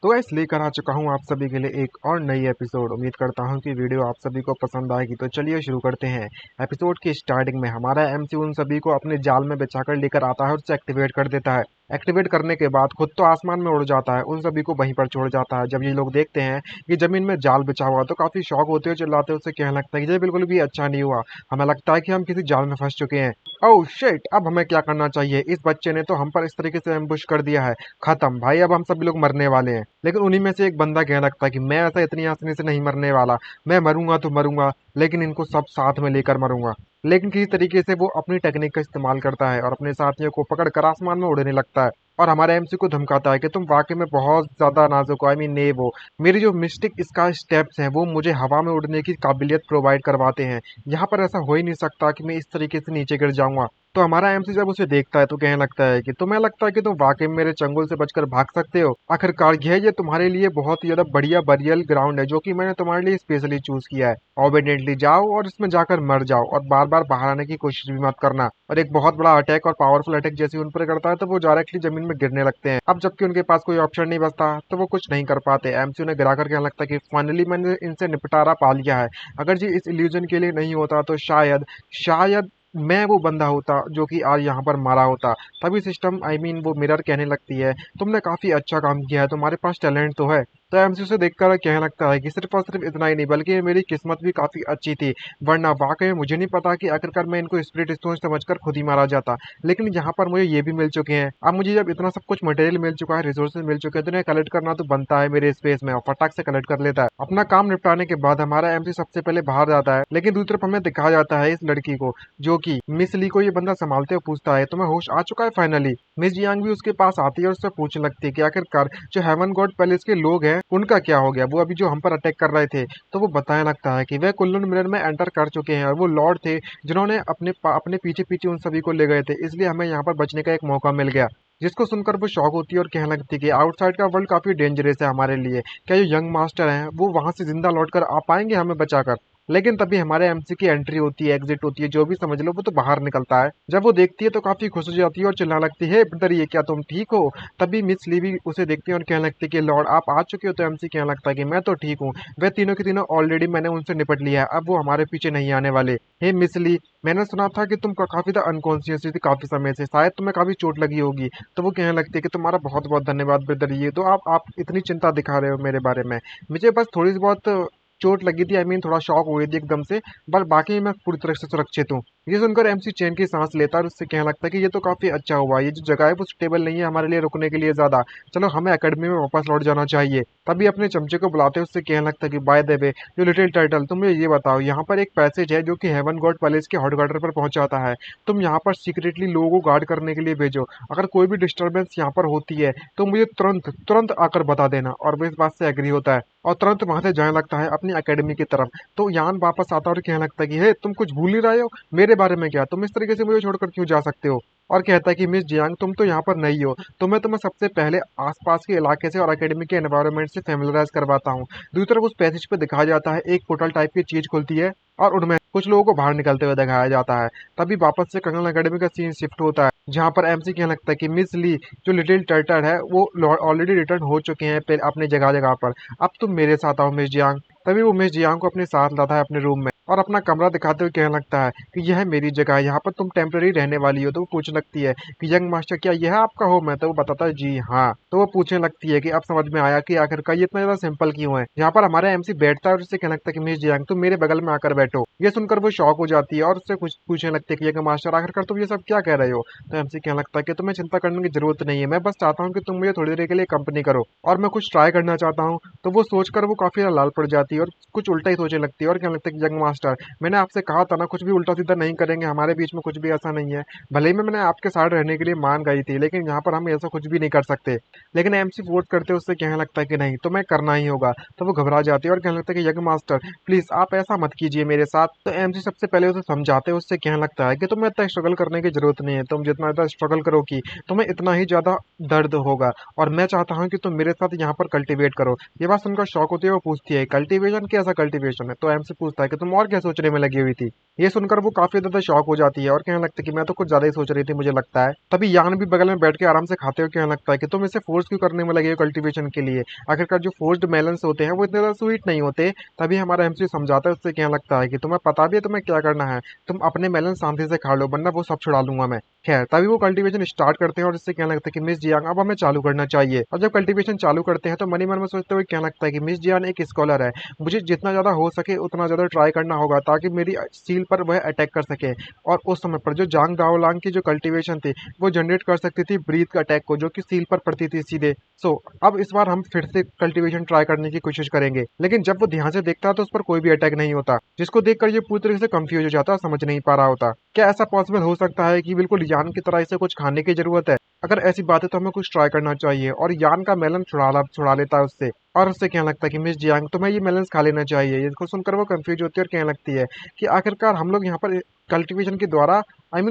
तो गाइस लेकर आ चुका हूँ आप सभी के लिए एक और नई एपिसोड। उम्मीद करता हूँ कि वीडियो आप सभी को पसंद आएगी। तो चलिए शुरू करते हैं। एपिसोड की स्टार्टिंग में हमारा एमसी उन सभी को अपने जाल में बिछाकर लेकर आता है और उसे एक्टिवेट कर देता है। एक्टिवेट करने के बाद खुद तो आसमान में उड़ जाता है, उन सभी को वहीं पर छोड़ जाता है। जब ये लोग देखते हैं कि जमीन में जाल बिछा हुआ तो काफी शौक होते हैं, चिल्लाते हैं, उससे कहने लगता है कि ये बिल्कुल भी अच्छा नहीं हुआ, हमें लगता है कि हम किसी जाल में फंस चुके हैं। ओह शिट, अब हमें क्या करना चाहिए? इस बच्चे ने तो हम पर इस तरीके से एम्बुश कर दिया है, खत्म भाई, अब हम सभी लोग मरने वाले हैं। लेकिन उन्हीं में से एक बंदा कहने लगता है कि मैं ऐसा इतनी आसानी से नहीं मरने वाला, मैं मरूंगा तो मरूंगा, लेकिन इनको सब साथ में लेकर मरूंगा। लेकिन किसी तरीके से वो अपनी टेक्निक का इस्तेमाल करता है और अपने साथियों को पकड़कर आसमान में उड़ने लगता है और हमारे एमसी को धमकाता है कि तुम वाकई में बहुत ज्यादा नाजुक हो। आई मीन वो मेरी जो मिस्टिक इसका स्टेप्स हैं वो मुझे हवा में उड़ने की काबिलियत प्रोवाइड करवाते हैं। यहाँ पर ऐसा हो ही नहीं सकता कि मैं इस तरीके से नीचे गिर जाऊंगा। तो हमारा एमसी जब उसे देखता है तो कहने लगता है कि तुम्हें लगता है कि तुम वाकई में मेरे चंगुल से बचकर भाग सकते हो? आखिरकार ये तुम्हारे लिए बहुत ही ज्यादा बढ़िया बरियल ग्राउंड है जो कि मैंने तुम्हारे लिए स्पेशली चूज किया है। ऑबिडेंटली जाओ और इसमें जाकर मर जाओ और बार बार बाहर आने की कोशिश भी मत करना। और एक बहुत बड़ा अटैक और पावरफुल अटैक जैसे उन पर करता है तो वो डायरेक्टली जमीन में गिरने लगते हैं। अब जबकि उनके पास कोई ऑप्शन नहीं बचता तो वो कुछ नहीं कर पाते। एमसी उन्हें गिराकर कहने लगता है कि फाइनली मैंने इनसे निपटारा पा लिया है। अगर जी इस इल्यूजन के लिए नहीं होता तो शायद शायद मैं वो बंदा होता जो कि आज यहाँ पर मारा होता। तभी सिस्टम वो मिरर कहने लगती है तुमने काफी अच्छा काम किया है, तुम्हारे पास टैलेंट तो है। तो एमसी उसे देखकर कहने लगता है कि सिर्फ और सिर्फ इतना ही नहीं बल्कि मेरी किस्मत भी काफी अच्छी थी, वरना वाकई में मुझे नहीं पता कि आखिरकार मैं इनको स्पिरिट स्टोन समझकर खुद ही मारा जाता। लेकिन यहाँ पर मुझे ये भी मिल चुके हैं। अब मुझे जब इतना सब कुछ मटेरियल मिल चुका है, रिसोर्सेज मिल चुके हैं, तो इन्हें कलेक्ट करना तो बनता है मेरे स्पेस में, और फटाक से कलेक्ट कर लेता है। अपना काम निपटाने के बाद हमारा एमसी सबसे पहले बाहर जाता है, लेकिन दूसरी तरफ हमें दिखाया जाता है इस लड़की को जो कि मिस ली को ये बंदा संभालते हुए पूछता है तुम्हें होश आ चुका है फाइनली? मिस जियांग भी उसके पास आती है और उससे पूछने लगती है कि आखिरकार जो हेवन गॉड पैलेस के लोग हैं उनका क्या हो गया, वो अभी जो हम पर अटैक कर रहे थे। तो वो बताने लगता है कि वह कुल्लून मिरर में एंटर कर चुके हैं और वो लॉर्ड थे जिन्होंने अपने पीछे पीछे उन सभी को ले गए थे, इसलिए हमें यहाँ पर बचने का एक मौका मिल गया। जिसको सुनकर वो शॉक होती है और कहने लगती है कि आउटसाइड का वर्ल्ड काफी डेंजरस है हमारे लिए, क्या जो यंग मास्टर हैं वो वहां से जिंदा लौटकर आ पाएंगे हमें बचाकर? लेकिन तभी हमारे एमसी की एंट्री होती है, एग्जिट होती है, जो भी समझ लो, वो तो बाहर निकलता है। जब वो देखती है तो काफी खुश हो जाती है और चिल्लाने लगती है ब्रदर ये क्या तुम ठीक हो? तभी मिस ली भी उसे देखती है और कहने लगती है कि लॉर्ड आप आ चुके हो? तो एमसी कहने लगता है कि मैं तो ठीक हूँ, वे तीनों के तीनों ऑलरेडी मैंने उनसे निपट लिया है, अब वो हमारे पीछे नहीं आने वाले। हे मिस ली, मैंने सुना था कि तुम काफी अनकॉन्शियस थी काफी समय से, शायद तुम्हें काफी चोट लगी होगी। तो वो कहने लगती है कि तुम्हारा बहुत बहुत धन्यवाद ब्रदर, ये तो आप इतनी चिंता दिखा रहे हो मेरे बारे में। मुझे बस थोड़ी सी बहुत चोट लगी थी, थोड़ा शॉक हुई थी एकदम से, पर बाकी मैं पूरी तरह से सुरक्षित हूँ। ये सुनकर एमसी चैन की सांस लेता है और उससे कहने लगता है कि ये तो काफी अच्छा हुआ, ये जो जगह है वो स्टेबल नहीं है हमारे लिए रुकने के लिए ज्यादा, चलो हमें एकेडमी में वापस लौट जाना चाहिए। तभी अपने चमचे को बुलाते हुए उससे कहने लगता है कि बाय द वे जो लिटिल टर्टल, तुम मुझे ये बताओ, यहाँ पर एक पैसेज है जो कि हेवन गॉड पैलेस के हेडक्वार्टर पर पहुंचाता है, तुम यहाँ पर सीक्रेटली लोगों को गार्ड करने के लिए भेजो। अगर कोई भी डिस्टर्बेंस यहाँ पर होती है तो मुझे तुरंत तुरंत आकर बता देना। और वो इस बात से एग्री होता है और तुरंत वहां से जाने लगता है अपनी एकेडमी की तरफ। तो यान वापस आता है और कहने लगता है कि हे तुम कुछ भूल ही रहे हो मेरे बारे में, क्या तुम इस तरीके से मुझे छोड़कर क्यों जा सकते हो? और कहता है कि मिस जियांग तुम तो यहाँ पर नहीं हो, तो मैं तुम्हें सबसे पहले आसपास के इलाके से और एकेडमी के एनवायरनमेंट से फेमिलराइज करवाता हूँ। दूसरी तरफ उस पैसेज पे दिखाया जाता है एक पोर्टल टाइप की चीज खुलती है और उनमें कुछ लोगों को बाहर निकलते हुए दिखाया जाता है। तभी वापस से कंगन एकेडमी का सीन शिफ्ट होता है जहाँ पर एमसी कहने लगता है कि मिस ली जो लिटिल टर्टल है वो ऑलरेडी रिटर्न हो चुके हैं अपने जगह जगह पर, अब तुम मेरे साथ आओ मिस जियांग। तभी वो मिस जियांग को अपने साथ लाता है अपने रूम में और अपना कमरा दिखाते हुए कहने लगता है कि यह मेरी जगह है, यहाँ पर तुम टेम्पररी रहने वाली हो। तो वो पूछने लगती है कि यंग मास्टर क्या यह आपका होम है? तो वो बताता है जी हाँ। तो वो पूछने लगती है कि अब समझ में आया कि आखिरकार ये इतना ज्यादा सिंपल क्यों है। यहाँ पर हमारा एमसी बैठता है और उससे कहने लगता है कि मिस जियांग तुम मेरे बगल में आकर बैठो। ये सुनकर वो शॉक हो जाती है और उससे कुछ पूछने लगती है कि यंग मास्टर आखिरकार तुम ये सब क्या कह रहे हो? तो एमसी कहने लगता है कि तुम्हें चिंता करने की जरूरत नहीं है, मैं बस चाहता हूँ कि तुम मुझे थोड़ी देर के लिए कंपनी करो और मैं कुछ ट्राई करना चाहता हूँ। तो वो सोचकर वो काफी लाल पड़ जाती है और कुछ उल्टा ही सोचने लगती है और कहने लगता है कि यंग मास्टर मैंने आपसे कहा था ना कुछ भी उल्टा सीधा नहीं करेंगे, हमारे बीच में कुछ भी ऐसा नहीं है। भले ही मैंने आपके साथ रहने के लिए मान गई थी लेकिन यहाँ पर हम ऐसा कुछ भी नहीं कर सकते। लेकिन एमसी फोर्स करते उससे कहने लगता है कि नहीं तुम्हें करना ही होगा। तो वो घबरा जाती है और कहने लगता है कि यंग मास्टर प्लीज आप ऐसा मत कीजिए मेरे साथ। तो एमसी सबसे पहले उसे समझाते हैं, उससे कहने लगता है कि तुम्हें इतना स्ट्रगल करने की जरूरत नहीं है, तुम जितना ज्यादा स्ट्रगल करोगी तुम्हें इतना ही ज्यादा दर्द होगा और मैं चाहता हूँ कि तुम मेरे साथ यहाँ पर कल्टीवेट करो। ये बात सुनकर शौक होती है, वो पूछती है कल्टीवेशन कैसा कल्टीवेशन है? तो एमसी पूछता है कि तुम और क्या सोचने में लगी हुई थी। ये सुनकर वो काफी ज्यादा शॉक हो जाती है और कहने लगती है कि मैं तो कुछ ज्यादा ही सोच रही थी, मुझे लगता है। तभी यान भी बगल में बैठ के आराम से खाते हुए कहने लगता है कि तुम इसे फोर्स क्यों करने में लगे हो कल्टीवेशन के लिए। आखिरकार जो फोर्स्ड मेलन्स होते हैं वो इतने ज्यादा स्वीट नहीं होते। तभी हमारा एमसीयू समझाता है, उससे कहने लगता है कि तुम्हें पता भी है तुम्हें क्या करना है, तुम अपने मेलन शांति से खा लो वरना वो सब छुड़ा लूंगा मैं। खैर तभी वो कल्टीवेशन स्टार्ट करते हैं और इससे कहने लगता है कि मिस जियांग अब हमें चालू करना चाहिए। और जब कल्टीवेशन चालू करते हैं तो मनी मन में सोचते हुए कहने लगता है कि मिस जियांग एक स्कॉलर है, मुझे जितना ज्यादा हो सके उतना ज्यादा ट्राई करना होगा ताकि मेरी सील पर वह अटैक कर सके। और उस समय पर जो जांग दाओलांग की जो कल्टीवेशन थी वो जनरेट कर सकती थी ब्रीथ अटैक को, जो कि सील पर पड़ती थी सीधे। अब इस बार हम फिर से कल्टीवेशन ट्राई करने की कोशिश करेंगे, लेकिन जब वो ध्यान से देखता है तो उस पर कोई भी अटैक नहीं होता, जिसको देखकर ये पूरी तरीके से कंफ्यूज हो जाता है, समझ नहीं पा रहा होता क्या ऐसा पॉसिबल हो सकता है कि बिल्कुल यान की तरह इसे कुछ खाने की जरूरत है। अगर ऐसी बात है तो हमें कुछ ट्राई करना चाहिए। और यान का मेलन छुड़ा लेता है उससे और उससे कहने लगता है कि मिस जियांग तुम्हें ये मेलन्स खा लेना चाहिए। इसको सुनकर वो कंफ्यूज होती है और कहने लगती है कि आखिरकार हम लोग यहाँ पर कल्टीवेशन के द्वारा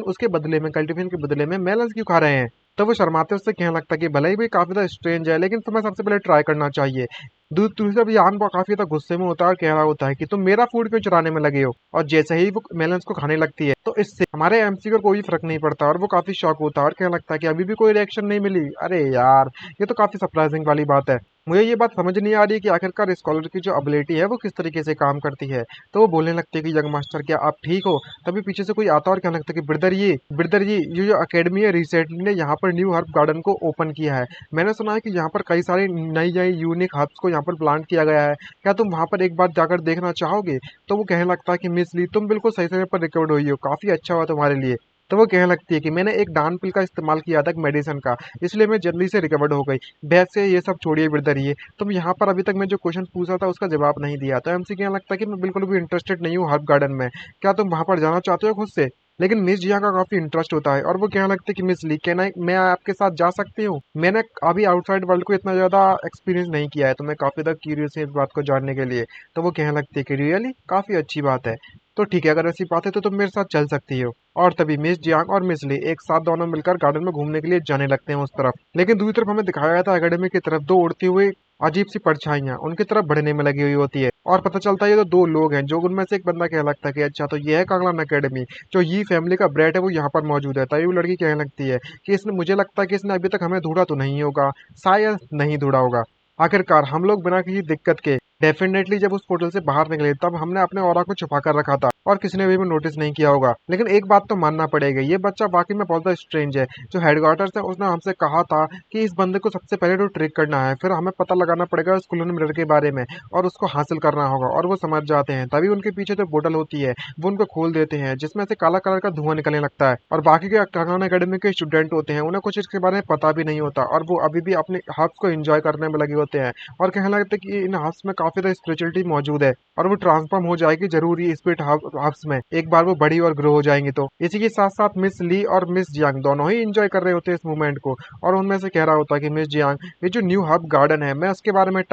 उसके बदले में कल्टीवेशन के बदले में मेलन्स क्यों खा रहे हैं। तो वो शर्माते उससे कहने लगता है कि भले ही भी काफी ज्यादा स्ट्रेंज है लेकिन तुम्हें सबसे पहले ट्राई करना चाहिए। दूसरा भी यान काफी ज्यादा गुस्से में होता है और कह रहा होता है कि तुम मेरा फूड क्यों चुराने में लगे हो। और जैसे ही वो मेलन्स को खाने लगती है तो इससे हमारे एमसी को कोई फर्क नहीं पड़ता और वो काफी शॉक होता है और कहने लगता है कि अभी भी कोई रिएक्शन नहीं मिली। अरे यार, ये तो काफी सरप्राइजिंग वाली बात है। मुझे ये बात समझ नहीं आ रही कि आखिरकार स्कॉलर की जो एबिलिटी है वो किस तरीके से काम करती है। तो वो बोलने लगती है कि यंग मास्टर क्या आप ठीक हो। तभी पीछे से कोई आता है और कहने लगता है कि ब्रदर ये जो अकेडमी है रिसेंटली ने यहाँ पर न्यू हर्ब गार्डन को ओपन किया है। मैंने सुना है कि यहाँ पर कई सारी नई नई यूनिक हर्ब्स को यहाँ पर प्लांट किया गया है, क्या तुम वहाँ पर एक बार जाकर देखना चाहोगे। तो वो कहने लगता है कि मिस ली तुम बिल्कुल सही समय पर रिकवर हुई हो, काफी अच्छा हुआ तुम्हारे लिए। तो वो कहने लगती है कि मैंने एक डान पिल का इस्तेमाल किया था मेडिसिन का, इसलिए मैं जल्दी से रिकवर्ड हो गई। वैसे ये सब छोड़िए ब्रदर, ये तुम यहाँ पर अभी तक मैं जो क्वेश्चन पूछा था उसका जवाब नहीं दिया। तो एमसी कहने लगता है कि मैं बिल्कुल भी इंटरेस्टेड नहीं हूँ हर्ब गार्डन में, क्या तुम वहां पर जाना चाहते हो खुद से। लेकिन मिस जिया का काफी इंटरेस्ट होता है और वो कहने लगती है कि मिस ली कहना मैं आपके साथ जा सकती हूँ। मैंने अभी आउटसाइड वर्ल्ड को इतना ज्यादा एक्सपीरियंस नहीं किया है तो मैं काफी ज्यादा क्यूरियस हूँ इस बात को जानने के लिए। तो वो कहने लगती है कि रियली काफी अच्छी बात है, तो ठीक है अगर ऐसी बात है तो तुम मेरे साथ चल सकती हो। और तभी मिस जियांग और मिस ली एक साथ दोनों मिलकर गार्डन में घूमने के लिए जाने लगते हैं उस तरफ। लेकिन दूसरी तरफ हमें दिखाया गया था एकेडमी की तरफ दो उड़ती हुई अजीब सी परछाइयां उनकी तरफ बढ़ने में लगी हुई होती है और पता चलता है ये तो दो लोग हैं। जो उनमें से एक बंदा कहने लगता है कि अच्छा तो ये है कांगलान एकेडमी, जो ये फैमिली का ब्रेड है वो यहाँ पर मौजूद है। तभी वो लड़की कहने लगती है कि इसने मुझे लगता है कि इसने अभी तक हमें ढूंढा तो नहीं होगा, शायद नहीं ढूंढा होगा। आखिरकार हम लोग बिना किसी दिक्कत के डेफिनेटली जब उस पोर्टल से बाहर निकले तब हमने अपने ऑरा को छुपा कर रखा था और किसी ने भी नोटिस नहीं किया होगा। लेकिन एक बात तो मानना पड़ेगा, ये बच्चा वाकई में बहुत स्ट्रेंज है। जो हेडक्वार्टर्स है उसने हमसे कहा था कि इस बंदे को सबसे पहले तो ट्रिक करना है, फिर हमें पता लगाना पड़ेगा उस क्लोन मिरर के बारे में और उसको हासिल करना होगा। और वो समझ जाते हैं, तभी उनके पीछे जो बोतल होती है वो उनको खोल देते हैं जिसमें से काला कलर का धुआं निकलने लगता है। और बाकी के कांगलान एकेडमी के स्टूडेंट होते हैं उन्हें कुछ इसके बारे में पता भी नहीं होता और वो अभी भी अपने हब्स को एंजॉय करने में लगे होते हैं और कहने लगते हैं कि इन हब्स में काफी ज्यादा स्पिरिचुअलिटी मौजूद है और वो ट्रांसफॉर्म हो जाएगी जरूरी स्पिरिट हब्स में एक बार वो बड़ी और ग्रो हो जाएंगी। तो इसी के साथ साथ मिस ली और मिस जियांग दोनों ही एंजॉय कर रहे होते हैं इस मूवमेंट को और उनमें से कह रहा होता है कि मिस जियांग ये जो न्यू हब गार्डन है मैं उसके बारे में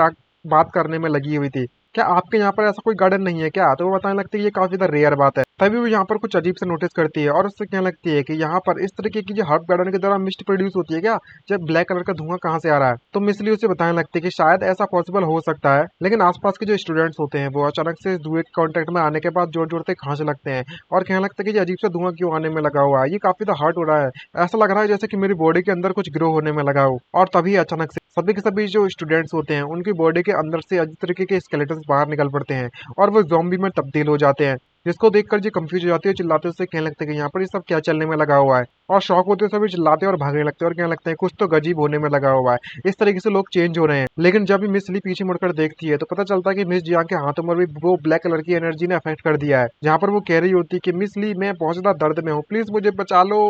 बात करने में लगी हुई थी, क्या आपके यहाँ पर ऐसा कोई गार्डन नहीं है क्या। तो वो बताने लगती है ये काफी ज्यादा रेयर बात है। तभी वो यहाँ पर कुछ अजीब से नोटिस करती है और उससे कहने लगती है कि यहाँ पर इस तरीके की जो हर्ब गार्डन के दौरान मिस्ट प्रोड्यूस होती है क्या, जब ब्लैक कलर का धुआं कहाँ से आ रहा है। तो मिसली उसे बताने लगती है कि शायद ऐसा पॉसिबल हो सकता है, लेकिन आसपास के जो स्टूडेंट्स होते हैं वो अचानक से इस धुएं के कॉन्टेक्ट में आने के बाद जोर जोर से खांसने लगते हैं और कहने लगता है कि ये अजीब सा धुआं क्यों आने में लगा हुआ है, ये काफी ज्यादा हर्ट हो रहा है, ऐसा लग रहा है जैसे कि मेरी बॉडी के अंदर कुछ ग्रो होने में लगा हो। और तभी अचानक से सभी के सभी जो स्टूडेंट्स होते हैं उनकी बॉडी के अंदर से अजीब तरीके के स्केलेटन्स बाहर निकल पड़ते हैं और वो ज़ॉम्बी में तब्दील हो जाते हैं। जिसको देखकर जी कंफ्यूज हो जाती है, चिल्लाते उससे कहने लगते हैं कि यहाँ पर ये सब क्या चलने में लगा हुआ है। और शौक होते हुए सभी चिल्लाते और भागने लगते हैं और कहने लगते हैं कुछ तो गजीब होने में लगा हुआ है, इस तरीके से लोग चेंज हो रहे हैं। लेकिन जब भी मिस ली पीछे मुड़कर देखती है तो पता चलता है कि मिस जियांग के हाथों में भी वो ब्लैक कलर की एनर्जी ने अफेक्ट कर दिया है, जहाँ पर वो कह रही होती है कि मिस ली मैं बहुत ज्यादा दर्द में हूँ, प्लीज मुझे बचा लो,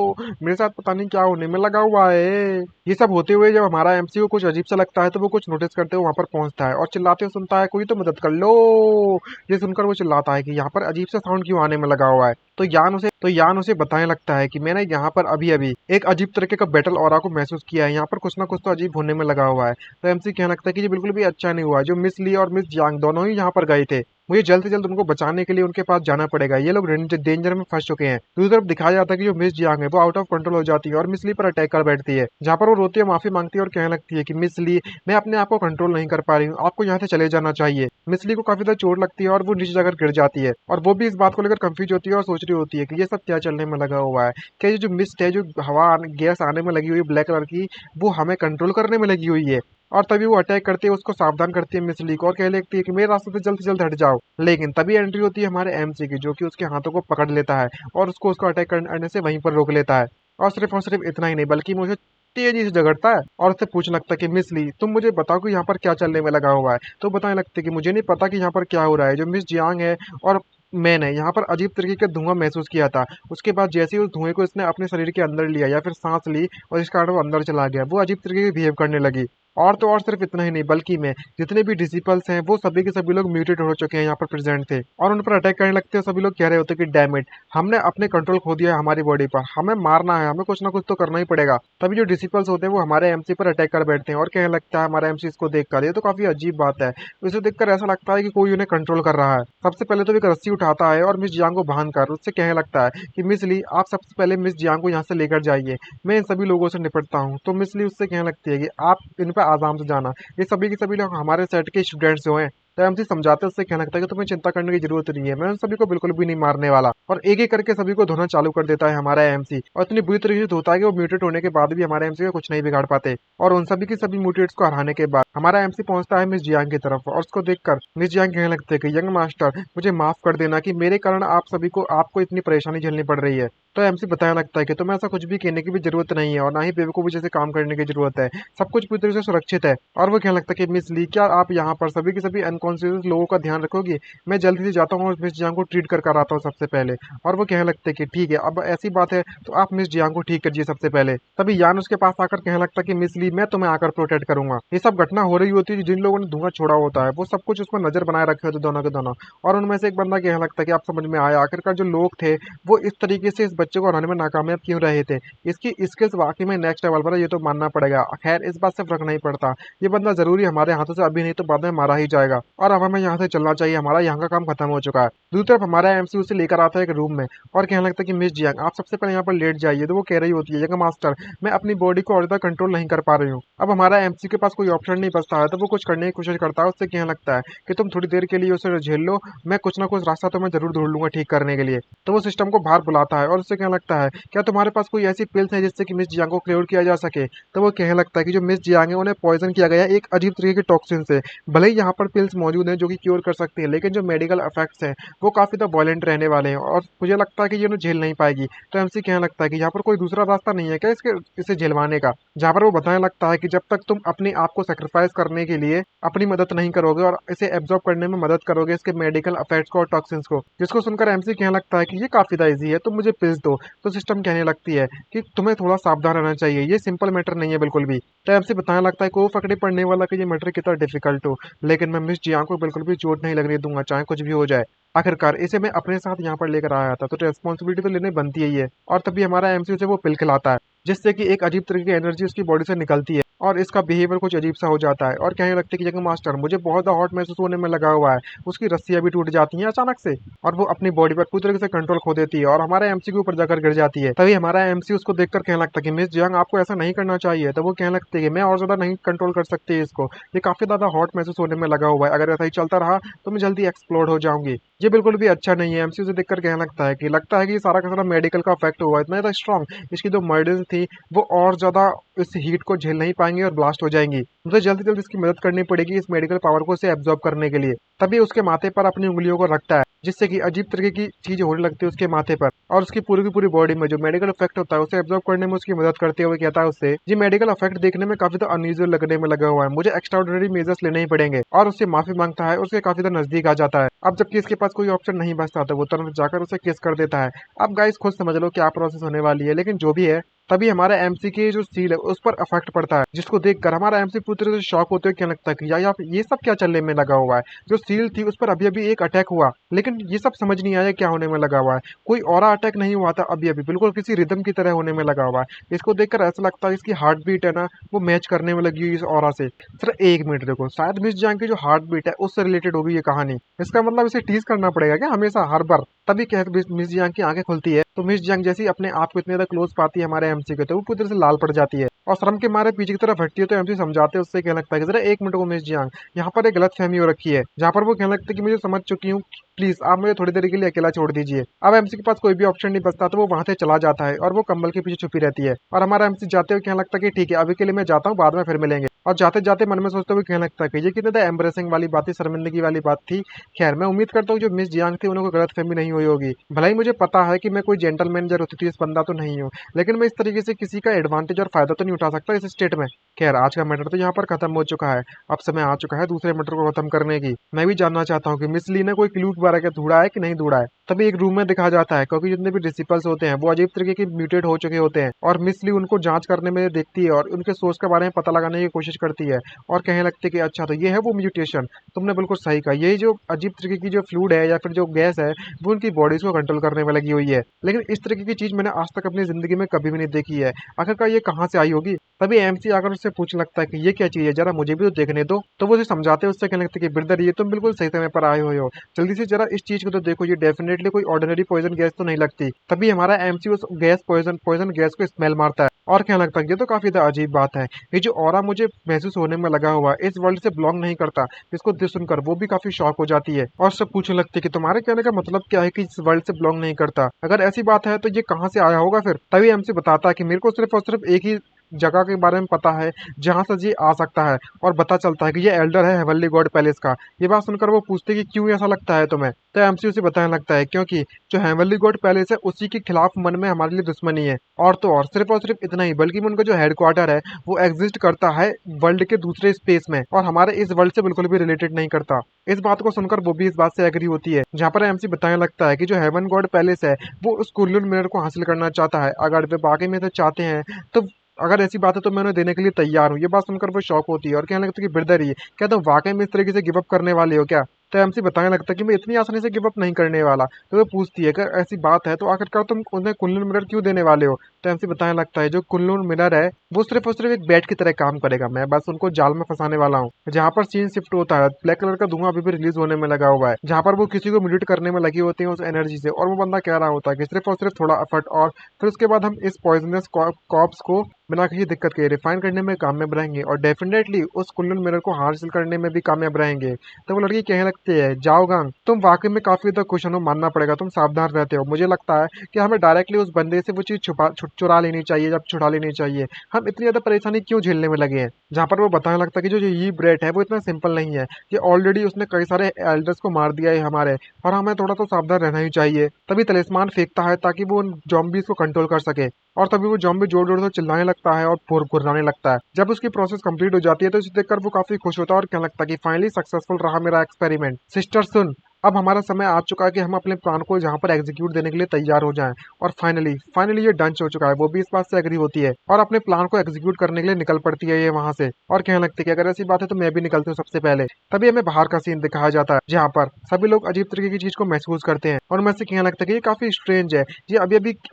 मेरे साथ पता नहीं क्या होने में लगा हुआ है। ये सब होते हुए जब हमारा एमसी को कुछ अजीब सा लगता है तो वो कुछ नोटिस करते हुए वहां पर पहुंचता है और चिल्लाते हुए सुनता है कोई तो मदद कर लो। ये सुनकर वो चिल्लाता है कि यहाँ पर अजीब सा साउंड क्यों आने में लगा हुआ है। तो यान उसे बताने लगता है कि मैंने यहाँ पर अभी अभी एक अजीब तरीके का बैटल ऑरा को महसूस किया है, यहाँ पर कुछ ना कुछ तो अजीब होने में लगा हुआ है। तो एमसी कहने लगता है कि ये बिल्कुल भी अच्छा नहीं हुआ, जो मिस ली और मिस जियांग दोनों ही यहाँ पर गए थे मुझे जल्द से जल्द उनको बचाने के लिए उनके पास जाना पड़ेगा। ये लोग डेंजर में फंस चुके हैं। दूसरी तरफ दिखाया जाता है कि जो मिस जियांग है वो आउट ऑफ कंट्रोल हो जाती है और मिस ली पर अटैक कर बैठती है, जहाँ पर वो रोती है, माफी मांगती है और कहने लगती है कि मिस ली, मैं अपने आप को कंट्रोल नहीं कर पा रही हूँ, आपको यहाँ से चले जाना चाहिए। मिस ली को काफी ज्यादा चोट लगती है और वो नीचे जाकर गिर जाती है और वो भी इस बात को लेकर कंफ्यूज होती है और सोच रही होती है कि ये सब क्या चलने में लगा हुआ है। क्या ये जो मिस्ट है, जो गैस आने में लगी हुई है ब्लैक कलर की, वो हमें कंट्रोल करने में लगी हुई है। और तभी वो अटैक करती है, उसको सावधान करती है मिस ली को और कह लगती है कि मेरे रास्ते से जल्द हट जाओ। लेकिन तभी एंट्री होती है हमारे एमसी की, जो कि उसके हाथों को पकड़ लेता है और उसको अटैक करने से वहीं पर रोक लेता है। और सिर्फ इतना ही नहीं, बल्कि मुझे तेजी से झगड़ता है और उससे पूछने लगता है कि मिस ली, तुम मुझे बताओ कि यहाँ पर क्या चलने में लगा हुआ है। तो बताने लगते कि मुझे नहीं पता कि यहाँ पर क्या हो रहा है। जो मिस जियांग है और मैंने यहाँ पर अजीब तरीके का धुआं महसूस किया था। उसके बाद जैसे ही उस धुएं को इसने अपने शरीर के अंदर लिया या फिर सांस ली और इस कारण वो अंदर चला गया, वो अजीब तरीके से बिहेव करने लगी। और तो और सिर्फ इतना ही नहीं, बल्कि मैं जितने भी डिसिपल्स हैं वो सभी के सभी लोग म्यूटेट हो चुके हैं, यहाँ पर प्रेजेंट थे और उन पर अटैक करने लगते हैं। सभी लोग कह रहे होते हैं कि डैम इट, हमने अपने कंट्रोल खो दिया है हमारी बॉडी पर, हमें मारना है, हमें कुछ ना कुछ तो करना ही पड़ेगा। तभी जो डिसिपल्स होते हैं वो हमारे एमसी पर अटैक कर बैठते हैं और कहने लगता है हमारा एमसी इसको देखकर, ये तो काफी अजीब बात है। इसे देखकर ऐसा लगता है कि कोई उन्हें कंट्रोल कर रहा है। सबसे पहले तो एक रस्सी उठाता है और मिस जियांग को बांध कर उससे कहने लगता है कि मिस ली, आप सबसे पहले मिस जियांग को यहाँ से लेकर जाइए, मैं इन सभी लोगों से निपटता हूँ। तो मिस ली उससे कहने लगती है कि आप इन पर आराम से जाना, ये सभी के सभी लोग हमारे सेट के स्टूडेंट्स जो हैं। तो एमसी समझाते उससे कहने लगता है कि तुम्हें चिंता करने की जरूरत नहीं है, मैं उन सभी को बिल्कुल भी नहीं मारने वाला। और एक एक करके सभी को धोना चालू कर देता है हमारा एमसी, और इतनी बुरी तरीके से धोता है कि वो म्यूटेट होने के बाद भी हमारे एमसी को कुछ नहीं बिगाड़ पाते। और उन सभी के सभी म्यूटेट्स को हराने के बाद हमारा एमसी पहुंचता है मिस जियांग की तरफ और उसको देखकर मिस जियांग कहने लगते हैं कि यंग मास्टर, मुझे माफ कर देना कि मेरे कारण आप सभी को आपको इतनी परेशानी झेलनी पड़ रही है। तो एमसी बताने लगता है कि तुम्हें ऐसा कुछ भी कहने की भी जरूरत नहीं है और ना ही बेवकूफी जैसे काम करने की जरूरत है, सब कुछ पूरी तरह से सुरक्षित है। और वो कहने लगता है कि मिस ली, क्या आप यहाँ पर सभी के सभी अनकॉन्शियस लोगों का ध्यान रखोगी? मैं जल्दी से जाता हूँ और मिस जियांग को ट्रीट कर आता हूँ सबसे पहले। और वो कहने लगते हैं कि ठीक है, अब ऐसी बात है तो आप मिस जियांग को ठीक करिए सबसे पहले। तभी यान उसके पास आकर कहने लगता है कि मिस ली, मैं तुम्हें आकर प्रोटेक्ट करूंगा। ये सब घटना हो रही होती है, जिन लोगों ने धुआं छोड़ा होता है वो सब कुछ उस पर नजर बनाए रखे होते दोनों के दोनों। और उनमें से एक बंदा कहने लगता है कि आप समझ में आया, आखिरकार जो लोग थे वो इस तरीके से इस बच्चे को हराने में नाकामयाब क्यों रहे थे। इसकी स्किल्स वाकई में नेक्स्ट लेवल पर है, ये तो मानना पड़ेगा। खैर, इस बात से फर्क नहीं पड़ता, ये बंदा जरूरी हमारे हाथों से अभी नहीं तो बाद में मारा ही जाएगा और अब हमें यहाँ से चलना चाहिए, हमारा यहाँ का काम खत्म हो चुका है। दूसरी तरफ हमारा एमसी उसे लेकर आता है एक रूम में और कहने लगता है कि मिस जियांग, आप सबसे पहले यहाँ पर लेट जाइए। तो वो कह रही होती है, यंग मास्टर, मैं अपनी बॉडी को और ज्यादा कंट्रोल नहीं कर पा रही हूँ। अब हमारा एमसी के पास कोई ऑप्शन नहीं बचता है, तो वो कुछ करने की कोशिश करता है। उससे कहने लगता है कि तुम थोड़ी देर के लिए उसे झेल लो, मैं कुछ ना कुछ रास्ता तो मैं जरूर ढूंढ लूंगा ठीक करने के लिए। तो वो सिस्टम को बाहर बुलाता है और उससे कहने लगता है, क्या तुम्हारे पास कोई ऐसी पिल्स है जिससे कि मिस जियांग को क्योर किया जा सके? तो वो कहने लगता है कि जो मिस जियांग है उन्हें पॉइजन किया गया है एक अजीब तरीके के टॉक्सिन से। भले ही यहाँ पर पिल्स मौजूद हैं जो कि क्योर कर सकती हैं, लेकिन जो मेडिकल इफेक्ट्स हैं वो काफी ज्यादा वॉयलेंट रहने वाले हैं और मुझे लगता है कि ये उन्हें झेल नहीं पाएगी। तो एमसी कहने लगता है कि यहाँ पर कोई दूसरा रास्ता नहीं है क्या इसे झेलवाने का? जहाँ पर वो बताने लगता है कि जब तक तुम अपने आप को सेक्रीफाइस करने के लिए अपनी मदद नहीं करोगे और इसे एब्जॉर्ब करने में मदद करोगे इसके मेडिकल इफेक्ट्स को और टॉक्सिन्स को। जिसको सुनकर एमसी कहने लगता है कि ये काफी ज्यादा इजी है, तुम मुझे पिल्स दो। तो सिस्टम कहने लगती है कि तुम्हें थोड़ा सावधान रहना चाहिए, ये सिंपल मैटर नहीं है बिल्कुल भी। तो एमसी बताने लगता है कि वो पकड़े पड़ने वाला कि ये मैटर कितना डिफिकल्ट हो, लेकिन मैं मिस जियांग को बिल्कुल भी चोट नहीं लगने दूंगा, चाहे कुछ भी हो जाए। आखिरकार इसे मैं अपने साथ यहाँ पर लेकर आया था, तो रेस्पॉन्सिबिलिटी तो लेने बनती ही है। और तभी हमारा एमसी उसे वो पिल खिलाता है जिससे कि एक अजीब तरीके की एनर्जी उसकी बॉडी से निकलती है और इसका बिहेवियर कुछ अजीब सा हो जाता है और कहने लगते हैं कि यंग मास्टर, मुझे बहुत ज्यादा हॉट महसूस होने में लगा हुआ है। उसकी रस्सियां भी टूट जाती हैं अचानक से और वो अपनी बॉडी पर पूरी तरीके से कंट्रोल खो देती है और हमारे एमसी के ऊपर जाकर गिर जाती है। तभी हमारा एमसी उसको देखकर कहने लगता है कि मिस जियांग, आपको ऐसा नहीं करना चाहिए। तो वो कहने लगती है कि मैं और ज्यादा नहीं कंट्रोल कर सकती इसको, ये काफी ज्यादा हॉट महसूस होने में लगा हुआ है, अगर ऐसा ही चलता रहा तो मैं जल्दी एक्सप्लोड हो जाऊंगी। ये बिल्कुल भी अच्छा नहीं है। एमसी उसे देखकर कहने लगता है कि ये सारा का सारा मेडिकल का इफेक्ट हुआ, इतना ज्यादा स्ट्रॉन्ग इसकी जो मर्डर्स थी वो और ज्यादा इस हीट को झेल नहीं पाएंगे और ब्लास्ट हो जाएंगी। मुझे जल्दी जल्दी इसकी मदद करनी पड़ेगी इस मेडिकल पावर को इसे एब्जॉर्ब करने के लिए। तभी उसके माथे पर अपनी उंगलियों को रखता है जिससे कि अजीब तरीके की चीज होने लगती है उसके माथे पर और उसकी पूरी की पूरी बॉडी में जो मेडिकल इफेक्ट होता है उसे एब्जॉर्ब करने में उसकी मदद करते हुए कहता है उससे, ये मेडिकल इफेक्ट देखने में काफी ज्यादा अनयूजुअल लगने में लगा हुआ है, मुझे एक्स्ट्राऑर्डिनरी मेजर्स लेने ही पड़ेंगे। और उससे माफी मांगता है, उसके काफी ज्यादा नजदीक आ जाता है। अब जबकि इसके पास कोई ऑप्शन नहीं बचता तो वो तुरंत जाकर उसे किस कर देता है। अब गाइस खुद समझ लो क्या प्रोसेस होने वाली है, लेकिन जो भी है। तभी हमारा एमसी की जो सील है उस पर इफेक्ट पड़ता है जिसको देखकर हमारा एमसी पूरी तरह से शॉक होते हुए क्या लगता है कि यार ये सब क्या चलने में लगा हुआ है। जो सील थी उस पर अभी अभी एक अटैक हुआ, लेकिन लेकिन ये सब समझ नहीं आया क्या होने में लगा हुआ है। कोई ऑरा अटैक नहीं हुआ था अभी अभी, बिल्कुल किसी रिदम की तरह होने में लगा हुआ है। इसको देखकर ऐसा लगता है इसकी हार्ट बीट है ना, वो मैच करने में लगी हुई इस ऑरा से। सर एक मिनट देखो, शायद मिस जैंग की जो हार्ट बीट है उससे रिलेटेड होगी ये कहानी। इसका मतलब इसे टीज करना पड़ेगा क्या हमेशा हर बार? तभी क्या मिस जैंग की आंखें खुलती है तो मिस जैंग जैसी अपने आप को इतने ज्यादा क्लोज पाती है हमारे एमसी के, तो वो पूरी तरह से लाल पड़ जाती है और शर्म के मारे पीछे की तरफ हटती है। तो एमसी समझाते हैं उससे, कहने लगता है कि जरा एक मिनट को मिस जैंग, यहाँ पर एक गलत फहमी हो रखी है। जहाँ पर वो कहने लगता है कि मुझे समझ चुकी हूँ, प्लीज आप मुझे थोड़ी देर के लिए अकेला छोड़ दीजिए। अब एमसी के पास कोई भी ऑप्शन नहीं बचता तो वो वहां से चला जाता है और वो कंबल के पीछे छुपी रहती है। और हमारा एमसी जाते हुए कहने लगता है कि ठीक है अभी के लिए मैं जाता हूँ, बाद में फिर मिलेंगे। और जाते जाते मन में सोचते हुए कहने लगता है कि ये कितने एम्ब्रेसिंग वाली बात थी, शर्मिंदगी वाली बात थी। खैर मैं उम्मीद करता हूँ जो मिस जियांग थी उन्हें कोई गलतफहमी नहीं हुई होगी। भला ही मुझे पता है कि मैं कोई जेंटलमैन या रुतुतीस बंदा तो नहीं हूँ, लेकिन मैं इस तरीके से किसी का एडवांटेज और फायदा तो नहीं उठा सकता इस स्टेट में। खैर आज का मैटर तो यहाँ पर खत्म हो चुका है। अब समय आ चुका है दूसरे मैटर को खत्म करने की। मैं भी जानना चाहता हूँ कि मिस ली ने कोई क्लू वगैरह के ढूंढा है कि नहीं ढूंढा है। तभी एक रूम में दिखाया जाता है, क्योंकि जितने भी डिसिपल्स होते हैं वो अजीब तरीके के म्यूटेट हो चुके होते हैं और मिस ली उनको जांच करने में देखती है और उनके सोच के बारे में पता लगाने की कोशिश करती है और कहने लगती है कि अच्छा तो ये है वो म्यूटेशन। तुमने बिल्कुल सही कहा, यही जो अजीब तरीके की जो फ्लूइड है या फिर जो गैस है वो उनकी बॉडीज को कंट्रोल करने में लगी हुई है। लेकिन इस तरीके की चीज मैंने आज तक अपनी जिंदगी में कभी भी नहीं देखी है। आखिरकार ये कहाँ से आई होगी? तभी एमसी आकर उससे पूछने लगता है कि ये क्या चीज है, जरा मुझे भी तो देखने दो। तो वो उसे समझाते हैं, उससे कहने लगते हैं कि ब्रदर ये तुम बिल्कुल सही समय पर आए हुए हो, जल्दी से जरा इस चीज को तो देखो, ये डेफिनेटली कोई ऑर्डिनरी पॉइजन गैस तो नहीं लगती। तभी हमारा एमसी उस गैस पॉइजन गैस को स्मेल मारता है और कहने लगता है ये तो काफी अजीब बात है, ये जो ऑरा मुझे महसूस होने में लगा हुआ है इस वर्ल्ड से बिलोंग नहीं करता। इसको सुनकर वो भी काफी शॉक हो जाती है और सब पूछने लगती है कि तुम्हारे कहने का मतलब क्या है कि इस वर्ल्ड से बिलोंग नहीं करता? अगर ऐसी बात है तो ये कहाँ से आया होगा फिर? तभी एमसी बताता है कि मेरे को सिर्फ और सिर्फ एक ही जगह के बारे में पता है जहां से ये आ सकता है और पता चलता है कि ये एल्डर है हेवनली गॉड पैलेस का। ये बात सुनकर वो पूछते कि क्यों ऐसा लगता है तुम्हें? तो एमसी उसे बताने लगता है क्योंकि जो हेवनली गॉड पैलेस है उसी के खिलाफ मन में हमारे लिए दुश्मनी है। और तो और सिर्फ इतना ही, बल्कि उनका जो हेडक्वार्टर है वो एग्जिस्ट करता है वर्ल्ड के दूसरे स्पेस में और हमारे इस वर्ल्ड से बिल्कुल भी रिलेटेड नहीं करता। इस बात को सुनकर वो भी इस बात से एग्री होती है। जहाँ पर एमसी बताने लगता है कि जो हेवन गॉड पैलेस है वो उस कुल्लू मिरर को हासिल करना चाहता है। अगर वे बाकी में से चाहते हैं तो अगर ऐसी बात है तो मैं उन्हें देने के लिए तैयार हूँ। ये बात सुनकर वो शॉक होती है और कहने लगता है कि ब्रदर ये क्या तुम वाकई में इस तरीके से गिव अप करने वाले हो क्या? तो एमसी बताने लगता है कि मैं इतनी आसानी से गिव अप नहीं करने वाला। तो वो पूछती है अगर ऐसी बात है तो आखिरकार तुम उन्हें कुल्लू मिरर क्यों देने वाले हो? तो एमसी बताने लगता है जो कुल्लू मिरर है वो सिर्फ और सिर्फ एक बैट की तरह काम करेगा, मैं बस उनको जाल में फंसाने वाला हूँ। जहाँ पर सीन शिफ्ट होता है, ब्लैक कलर का धुआं अभी भी रिलीज होने में लगा हुआ है, जहाँ पर वो किसी को म्यूट करने में लगी होती है उस एनर्जी से, और वो बंदा कह रहा होता है कि सिर्फ और सिर्फ थोड़ा एफर्ट और फिर उसके बाद हम इस पॉइजनस कॉप्स को बिना किसी दिक्कत के रिफाइन करने में कामयाब रहेंगे और डेफिनेटली उस कुल्लू मिरर को हासिल करने में भी कामयाब रहेंगे। तो वो लड़की कहने लगती है जाओ गांग, तुम वाकई में काफी ज्यादा खुश हो, मानना पड़ेगा, तुम सावधान रहते हो। मुझे लगता है कि हमें डायरेक्टली उस बंदे से वो चीज चुरा लेनी चाहिए, जब छुड़ा लेनी चाहिए। हम इतनी ज्यादा परेशानी क्यों झेलने में लगे हैं? जहाँ पर वो बताने लगता है कि जो ये ब्रेड है वो इतना सिंपल नहीं है, ये ऑलरेडी उसने कई सारे एल्डर्स को मार दिया है हमारे, और हमें थोड़ा तो सावधान रहना ही चाहिए। तभी तलिस्मान फेंकता है ताकि वो उन जॉम्बीज को कंट्रोल कर सके, और तभी वो जॉम्बी जोर जोर से चिल्लाने लगता है और गुर्राने लगता है। जब उसकी प्रोसेस कंप्लीट हो जाती है तो इसे देखकर वो काफी खुश होता है और कहने लगता है कि फाइनली सक्सेसफुल रहा मेरा एक्सपेरिमेंट। सिस्टर सुन, अब हमारा समय आ चुका है कि हम अपने प्लान को जहाँ पर एग्जीक्यूट देने के लिए तैयार हो जाएं। और फाइनली ये डन हो चुका है। वो भी इस बात से एग्री होती है और अपने प्लान को एग्जीक्यूट करने के लिए निकल पड़ती है ये वहां से, और कहने लगती है कि अगर ऐसी बात है तो मैं भी निकलती हूँ सबसे पहले। तभी हमें बाहर का सीन दिखाया जाता है जहाँ पर सभी लोग अजीब तरीके की चीज को महसूस करते हैं, और मैं से कहने लगता है कि ये काफी स्ट्रेंज है, ये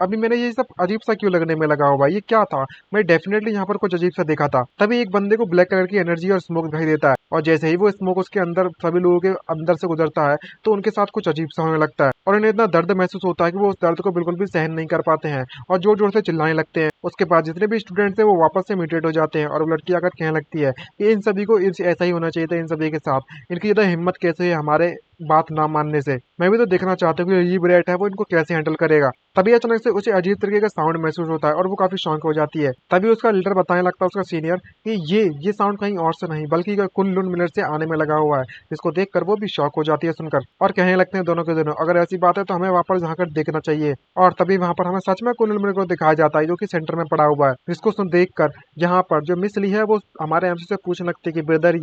अभी मैंने ये सब अजीब सा क्यों लगने में लगा हुआ है, ये क्या था? मैं डेफिनेटली यहाँ पर कुछ अजीब सा देखा था। तभी एक बंदे को ब्लैक कलर की एनर्जी और स्मोक दिखाई देता है, और जैसे ही वो स्मोक उसके अंदर सभी लोगों के अंदर से गुजरता है तो उनके साथ कुछ अजीब सा होने लगता है, और उन्हें इतना दर्द महसूस होता है कि वो उस दर्द को बिल्कुल भी सहन नहीं कर पाते हैं और जोर जोर से चिल्लाने लगते हैं। उसके बाद जितने भी स्टूडेंट्स हैं वो वापस से म्यूटेट हो जाते हैं, और वो लड़की आकर कहने लगती है कि इन सभी को ऐसा ही होना चाहिए था, इन सभी के साथ, इनकी ज्यादा हिम्मत कैसे है हमारे बात ना मानने से। मैं भी तो देखना चाहता हूँ कि ये ब्रेट है वो इनको कैसे हैंडल करेगा। तभी अचानक से उसे अजीब तरीके का साउंड महसूस होता है और वो काफी शौक हो जाती है। तभी उसका लीडर बताने लगता है, उसका सीनियर, कि ये साउंड कहीं और से नहीं बल्कि कुन-लुन मिनर से आने में लगा हुआ है। जिसको देखकर वो भी शौक हो जाती है सुनकर, और कहने लगते हैं दोनों के दोनों अगर ऐसी बात है तो हमें वापस जाकर देखना चाहिए। और तभी वहां पर हमें सच में कुन-लुन मिनर को दिखाया जाता है जो कि सेंटर में पड़ा हुआ है, जिसको सुन देख कर यहाँ पर जो मिस ली है वो हमारे एमसी से पूछने लगती है कि ब्रदर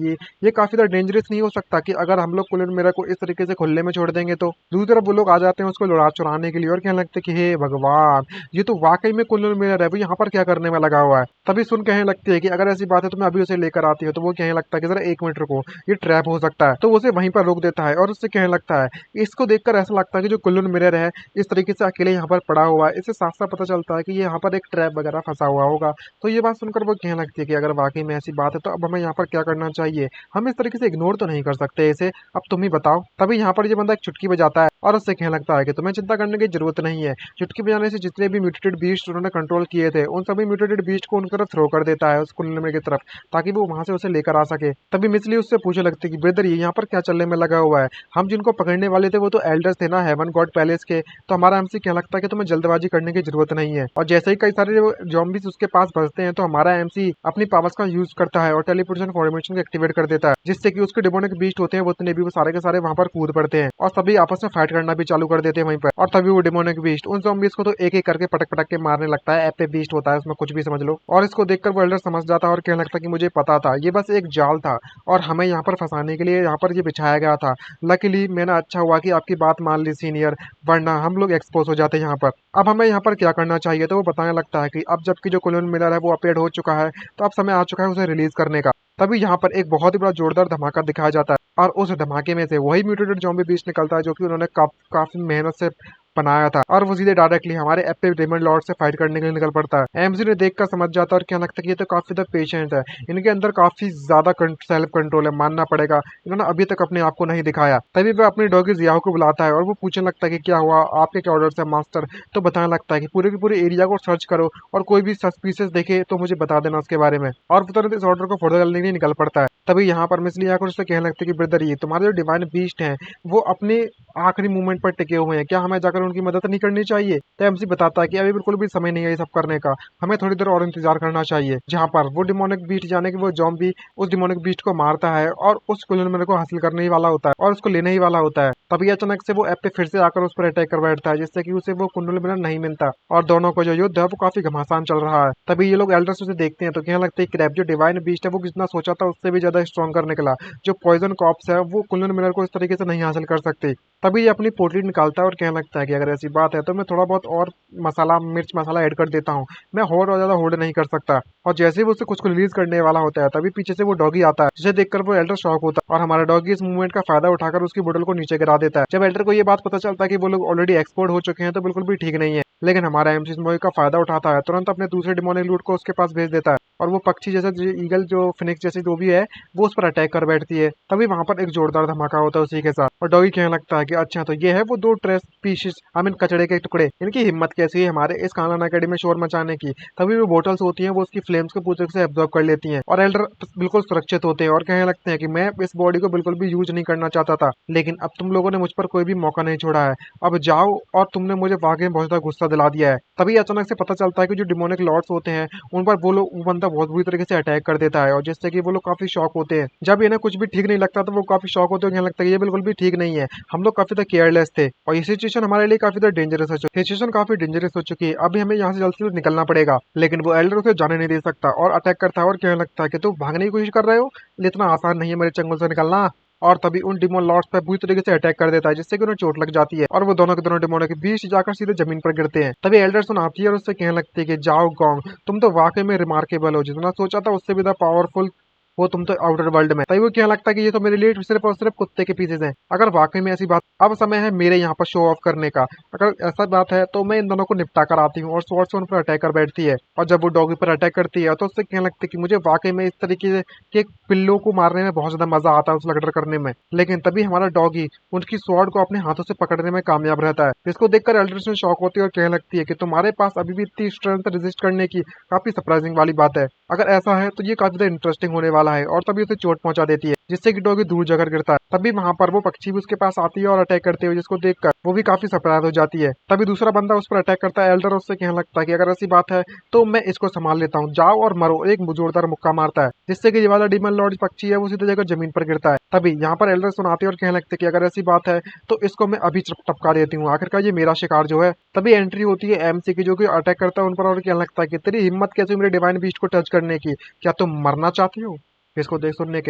ये काफी ज्यादा डेंजरस नहीं हो सकता कि अगर हम लोग कुन-लुन मिनर को इस तरीके से खुले में छोड़ देंगे तो दूसरी तरफ वो लोग आ जाते हैं उसको लुड़ा चुराने के लिए और कहने लगते हैं कि हे भगवान, ये तो वाकई में कुल्लू मिरर है, वो यहाँ पर क्या करने में लगा हुआ है। तभी सुन कहने लगती है कि अगर ऐसी बात है तो मैं अभी उसे लेकर आती हूँ। तो वो कहने लगता है कि जरा 1 मिनट रुको, ये ट्रैप हो सकता है। तो वो उसे वहीं पर रोक देता है और उससे कहने लगता है, इसको देखकर ऐसा लगता है कि जो कुल्लू मिरर है इस तरीके से अकेले यहाँ पर पड़ा हुआ है, इससे साफ साफ पता चलता है कि ये यहाँ पर एक ट्रैप वगैरह फंसा हुआ होगा। तो ये बात सुनकर वो कहने लगती है कि अगर वाकई में ऐसी बात है तो अब हमें यहाँ पर क्या करना चाहिए, हम इस तरीके से इग्नोर तो नहीं कर सकते इसे, अब तुम ही बताओ। तभी यहाँ पर ये बंदा एक चुटकी बजाता है और उससे कहने लगता है कि तुम्हें चिंता करने की जरूरत नहीं है। चुटकी बजाने से जितने भी म्यूटेटेड बीस्ट उन्होंने कंट्रोल किए थे उन सभी म्यूटेटेड बीस्ट को उनकी तरफ थ्रो कर देता है, उस कुल्लू मिरर की तरफ, ताकि वो वहां से उसे लेकर आ सके। तभी मिसली उससे पूछने लगती है कि ब्रदर ये यहाँ पर क्या चलने में लगा हुआ है, हम जिनको पकड़ने वाले थे वो तो एल्डर्स थे ना हेवन गॉड पैलेस के, तो हमारा एमसी क्या लगता है कि तुम्हें जल्दबाजी करने की जरूरत नहीं है। और जैसे ही कई सारे जॉम्बीज उसके पास बचते हैं तो हमारा एमसी अपनी पावर्स का यूज करता है और टेलीपोर्टेशन फॉर्मेशन को एक्टिवेट कर देता है, जिससे कि उसके डिमोनिक बीस्ट होते हैं वो उतने भी वो सारे के सारे वहां पर कूद पड़ते हैं और सभी आपस में फाइट करना भी चालू कर देते हैं वहीं पर। और तभी वो डिमोनिक बीस्ट उन ज़ॉम्बीज़ को तो एक एक करके पटक पटक के मारने लगता है। एपे बीस्ट होता है उसमें, कुछ भी समझ लो। और इसको देखकर वो एल्डर समझ जाता है और कहने लगता है कि मुझे पता था ये बस एक जाल था और हमें यहाँ पर फंसाने के लिए यहाँ पर ये बिछाया गया था। लकीली मैंने, अच्छा हुआ कि आपकी बात मान ली सीनियर, वरना हम लोग एक्सपोज हो जाते यहाँ पर। अब हमें यहाँ पर क्या करना चाहिए। तो वो बताने लगता है कि अब जबकि जो कुलोन मिलर है वो अपडेट हो चुका है तो अब समय आ चुका है उसे रिलीज करने का। तभी यहाँ पर एक बहुत ही बड़ा जोरदार धमाका दिखाया जाता है और उस धमाके में से वही म्यूटेटेड ज़ॉम्बी बीस्ट निकलता है जो कि उन्होंने काफी मेहनत से बनाया था और वो सीधे डायरेक्टली हमारे एपे डेमन लॉर्ड से फाइट करने के लिए निकल पड़ता है। एमसी ने देखकर समझ जाता है और क्या लगता है कि ये तो काफी ज्यादा पेशेंट है, इनके अंदर काफी ज्यादा सेल्फ कंट्रोल है, मानना पड़ेगा, इन्होंने अभी तक अपने आप को नहीं दिखाया। तभी वह अपनी डॉगी जियाओ को बुलाता है और वो पूछने लगता है कि क्या हुआ, आपके क्या ऑर्डर है मास्टर। तो बताने लगता है कि पूरे के पूरे एरिया को सर्च करो और कोई भी सस्पिशियस देखे तो मुझे बता देना उसके बारे में। और वो तुरंत इस ऑर्डर को फॉलो करने के लिए निकल पड़ता है। तभी यहाँ पर मिसली आकर उससे कहने लगती है कि ब्रदर ये तुम्हारे जो डिवाइन बीस्ट हैं वो अपने आखिरी मूवमेंट पर टिके हुए हैं, क्या हमें जाकर उनकी मदद नहीं करनी चाहिए। तो एमसी बताता है कि अभी बिल्कुल भी समय नहीं है ये सब करने का, हमें थोड़ी देर और इंतजार करना चाहिए। जहाँ पर वो डिमोनिक बीस्ट जाने कि वो जॉम्बी उस डिमोनिक बीस्ट को मारता है और उस कुलन को हासिल करने ही वाला होता है और उसको लेने ही वाला होता है। तभी अचानक से वो ऐप पे फिर से आकर उस पर अटैक कर बैठता है, जिससे कि उसे वो कुंडल मिलर नहीं मिलता और दोनों को जो युद्ध है वो काफी घमासान चल रहा है। तभी ये लोग एल्डर्स उसे देखते हैं तो कहने लगते हैं क्रैप जो डिवाइन बीस्ट है वो जितना सोचा था उससे भी ज्यादा स्ट्रॉन्ग कर निकला, जो पॉइजन कॉप्स है वो कुंडल मिलर को इस तरीके से नहीं हासिल कर सकते। तभी ये अपनी पोटली निकालता है और कहने लगता है कि अगर ऐसी बात है तो मैं थोड़ा बहुत और मसाला, मिर्च मसाला ऐड कर देता हूँ, मैं और ज्यादा होल्ड नहीं कर सकता। और जैसे ही वो उसे कुछ को रिलीज करने वाला होता है तभी पीछे से वो डॉगी आता है, जिसे देखकर वो एल्डर शॉक होता है और हमारा डॉगी इस मूवमेंट का फायदा उठाकर उसकी बोतल को नीचे गिरा देता है। जब एल्डर को ये बात पता चलता है कि वो लोग ऑलरेडी एक्सपोर्ट हो चुके हैं तो बिल्कुल भी ठीक नहीं है, लेकिन हमारा एमसी स्मोक का फायदा उठाता है, तुरंत अपने दूसरे डिमोनिक लूट को उसके पास भेज देता है और वो पक्षी जैसा ईगल जो फिनिक्स जैसी जो भी है वो उस पर अटैक कर बैठती है। तभी वहां पर एक जोरदार धमाका होता है उसी के साथ और डॉगी कहने लगता है कि अच्छा तो ये है वो दो ट्रेस पीसेस, आई मीन कचड़े के टुकड़े, इनकी हिम्मत कैसी है हमारे इस कानन अकेडमी में शोर मचाने की। तभी वो बोटल्स होती हैं वो उसकी फ्लेम्स को पूरी तरह से एब्जॉर्ब कर लेती हैं और एल्डर बिल्कुल सुरक्षित होते हैं और कहने लगते हैं कि मैं इस बॉडी को बिल्कुल भी यूज नहीं करना चाहता था, लेकिन अब तुम लोगों ने मुझ पर कोई भी मौका नहीं छोड़ा है, अब जाओ, और तुमने मुझे वाकई में बहुत ज्यादा गुस्सा दिला दिया है। तभी अचानक से पता चलता है कि जो डिमोनिक लॉर्ड्स होते हैं उन पर वो बंदा बहुत बुरी तरीके से अटैक कर देता है और जिससे कि वो लोग काफी शॉक होते हैं। जब इन्हें कुछ भी ठीक नहीं लगता तो वो काफी शॉक होते हैं, कहने लगता है कि ये बिल्कुल भी ठीक नहीं है, हम लोग काफी ज्यादा केयरलेस थे और ये सिचुएशन हमारे लिए काफी ज्यादा डेंजरस हो चुकी है, सिचुएशन काफी डेंजरस हो चुकी है, अभी हमें यहाँ से जल्द से जल्द निकलना पड़ेगा। लेकिन वो एल्डर उसे जाने नहीं दे सकता और अटैक करता है और कहने लगता है कि तुम भागने की कोशिश कर रहे हो, इतना आसान नहीं है मेरे चंगुल से निकलना। और तभी उन डिमोन लॉर्ड्स पर बुरी तरीके से अटैक कर देता है, जिससे कि उन्हें चोट लग जाती है और वो दोनों के दोनों डिमोनों के बीच जाकर सीधे जमीन पर गिरते हैं। तभी एल्डरसन आती है और उससे कहने लगती है कि जाओ गॉन्ग, तुम तो वाकई में रिमार्केबल हो, जितना सोचा था उससे भी ज्यादा पावरफुल वो तुम तो आउटर वर्ल्ड में। तभी वो क्या लगता है कि ये तो मेरे लिए सिर्फ और सिर्फ कुत्ते के पीसेज हैं। अगर वाकई में ऐसी बात, अब समय है मेरे यहाँ पर शो ऑफ करने का, अगर ऐसा बात है तो मैं इन दोनों को निपटा कर आती हूँ। और स्वॉर्ड से उन पर अटैक कर बैठती है और जब वो डॉगी पर अटैक करती है तो उससे कहने लगती है कि मुझे वाकई में इस तरीके से कि पिल्लों को मारने में बहुत ज्यादा मजा आता है उस लगडर करने में। लेकिन तभी हमारा डॉगी उनकी स्वॉर्ड को अपने हाथों से पकड़ने में कामयाब रहता है, जिसको देखकर एल्डरसन शॉक होती है और कहने लगती है कि तुम्हारे पास अभी भी इतनी स्ट्रेंथ रेजिस्ट करने की काफी सरप्राइजिंग वाली बात है, अगर ऐसा है तो ये काफी ज्यादा इंटरेस्टिंग होने वाला है। और तभी उसे चोट पहुंचा देती है, जिससे कि डॉगी दूर जाकर गिरता है। तभी वहां पर वो पक्षी भी उसके पास आती है और अटैक करते हुए, जिसको देखकर वो भी काफी सरप्राइज हो जाती है। तभी दूसरा बंदा उस पर अटैक करता है, एल्डर उससे कहने लगता है कि अगर ऐसी बात है तो मैं इसको संभाल लेता हूँ, जाओ और मरो। एक जोरदार मुक्का मारता है, जिससे कि ये वाला डीमन लॉर्ड पक्षी है वो सीधे जाकर जमीन पर गिरता है। तभी यहाँ पर एल्डर सुनाते और कहने लगते कि अगर ऐसी बात है तो इसको मैं अभी टपका देती हूँ, आखिरकार ये मेरा शिकार जो है। तभी एंट्री होती है एमसी की, जो कि अटैक करता है उन पर और कहने लगता है कि तेरी हिम्मत कैसे मेरे डिवाइन बीस्ट को टच करने की, क्या तुम मरना चाहती हो। इसको देखने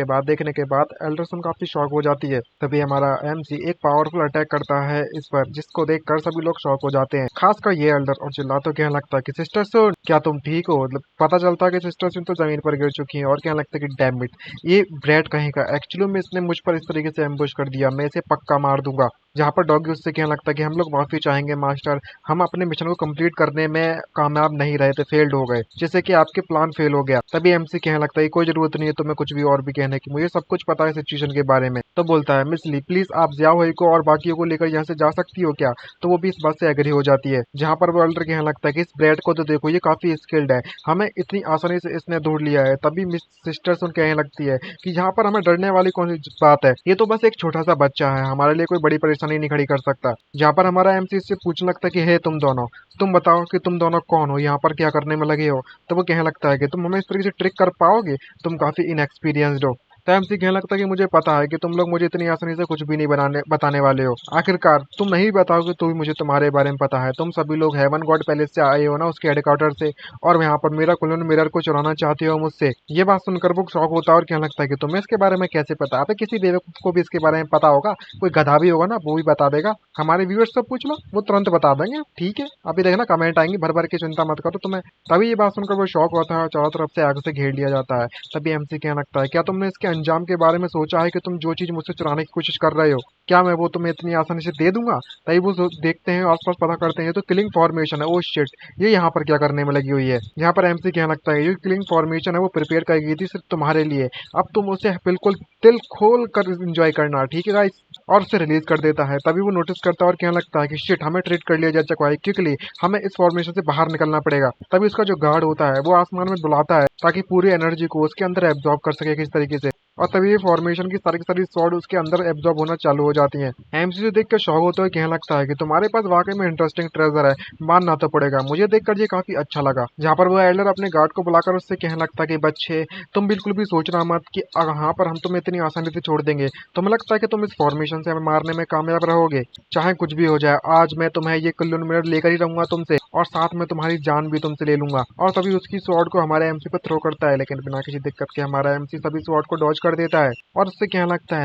के बाद एल्डरसन काफी शॉक हो जाती है। तभी हमारा एमसी एक पावरफुल अटैक करता है इस पर, जिसको देखकर सभी लोग शॉक हो जाते हैं, खासकर ये एल्डर, और चिल्ला तो कहने लगता है कि सिस्टर सुन, क्या तुम ठीक हो? मतलब पता चलता है कि सिस्टर सुन तो जमीन पर गिर चुकी है और कहने लगता है कि डैम इट, ये ब्रैड कहेगा, एक्चुअली में इसने मुझ पर इस तरीके से एम्बुश कर दिया, मैं इसे पक्का मार दूंगा। जहाँ पर डॉगी उससे कहने लगता है कि हम लोग माफी चाहेंगे मास्टर, हम अपने मिशन को कंप्लीट करने में कामयाब नहीं रहे थे, फेल्ड हो गए, जिससे कि आपके प्लान फेल हो गया। तभी एमसी कहने लगता है कोई जरूरत नहीं है तुम्हें कुछ भी और भी कहने की, मुझे सब कुछ पता है सिचुएशन के बारे में। तो बोलता है मिस ली प्लीज आप जियाओ को और बाकियों को लेकर यहाँ से जा सकती हो क्या? तो वो भी इस बात से एग्री हो जाती है। जहाँ पर वो एल्डर कहने लगता है कि इस ब्रैड को तो देखो, ये काफी स्किल्ड है, हमें इतनी आसानी से इसने ढूंढ लिया है। तभी मिस सिस्टर सुन कहने लगती है कि यहाँ पर हमें डरने वाली कौन सी बात है, ये तो बस एक छोटा सा बच्चा है, हमारे लिए कोई बड़ी परेशानी नहीं खड़ी कर सकता। जहाँ पर हमारा एमसी इससे पूछने लगता है कि हे तुम दोनों, तुम बताओ कि तुम दोनों कौन हो, यहाँ पर क्या करने में लगे हो? तो वो कहने लगता है कि तुम हमें इस तरीके से ट्रिक कर पाओगे, तुम काफी इनएक्सपीरियंस्ड हो। तो एमसी कहने लगता है कि मुझे पता है कि तुम लोग मुझे इतनी आसानी से कुछ भी नहीं बताने वाले हो, आखिरकार तुम नहीं बताओगे तो भी मुझे तुम्हारे बारे में पता है, तुम सभी लोग हेवन गॉड पैलेस से आए हो ना, उसके हेडक्वार्टर से, और यहाँ पर मेरा कुलन मिरर को चुराना चाहते हो मुझसे। ये बात सुनकर वो शॉक होता है और कहने लगता है कि तुम्हें इसके बारे में कैसे पता? अबे किसी बेवकूफ को भी इसके बारे में पता होगा, कोई गधा भी होगा ना वो भी बता देगा, हमारे व्यूअर्स से पूछ लो वो तुरंत बता देंगे, ठीक है? अभी देखना कमेंट आएंगे भर भर के, चिंता मत करो तुम्हें। तभी ये बात सुनकर वो शॉक होता है और चारों तरफ से आग से घेर लिया जाता है। तभी एमसी कहने लगता है क्या तुमने इसके अंजाम के बारे में सोचा है कि तुम जो चीज मुझसे चुराने की कोशिश कर रहे हो, क्या मैं वो तुम्हें इतनी आसानी से दे दूंगा? तभी वो देखते हैं आसपास, पता करते हैं तो किलिंग फॉर्मेशन है। ओ शिट, ये यहाँ पर क्या करने में लगी हुई है? यहाँ पर एमसी कहने लगता है ये किलिंग फॉर्मेशन है वो प्रिपेयर कर गई थी सिर्फ तुम्हारे लिए, अब तुम उसे बिल्कुल दिल खोल कर एंजॉय करना, ठीक है गाइस? और उसे रिलीज कर देता है। तभी वो नोटिस करता है और कहने लगता है कि शिट, हमें ट्रीट कर लिया जा चुका है, क्विकली हमें इस फॉर्मेशन से बाहर निकलना पड़ेगा। तभी उसका जो गार्ड होता है वो आसमान में बुलाता है ताकि पूरी एनर्जी को उसके अंदर एब्जॉर्ब कर सके किस तरीके से, और तभी ये फॉर्मेशन की सारी स्वॉर्ड उसके अंदर एब्जॉर्ब होना चालू हो जाती हैं। एमसी से देखकर शॉक होते हुए कहने लगता है कि तुम्हारे पास वाकई में इंटरेस्टिंग ट्रेजर है, मानना तो पड़ेगा, मुझे देखकर ये काफी अच्छा लगा। जहाँ पर वो एल्डर अपने गार्ड को बुलाकर उससे कहने लगता है कि बच्चे तुम बिल्कुल भी सोचना मत कि यहाँ पर हम तुम्हें इतनी आसानी से छोड़ देंगे, तुम्हें लगता है कि तुम इस फॉर्मेशन से हमें मारने में कामयाब रहोगे? चाहे कुछ भी हो जाए, आज मैं तुम्हें ये कुल्लू मिरर लेकर ही रहूंगा तुमसे, और साथ में तुम्हारी जान भी तुमसे ले लूंगा। और तभी उसकी स्वॉर्ड को हमारे एमसी पर थ्रो करता है, लेकिन बिना किसी दिक्कत के हमारा एमसी सभी स्वॉर्ड को डॉज कर देता है और उससे कहने लगता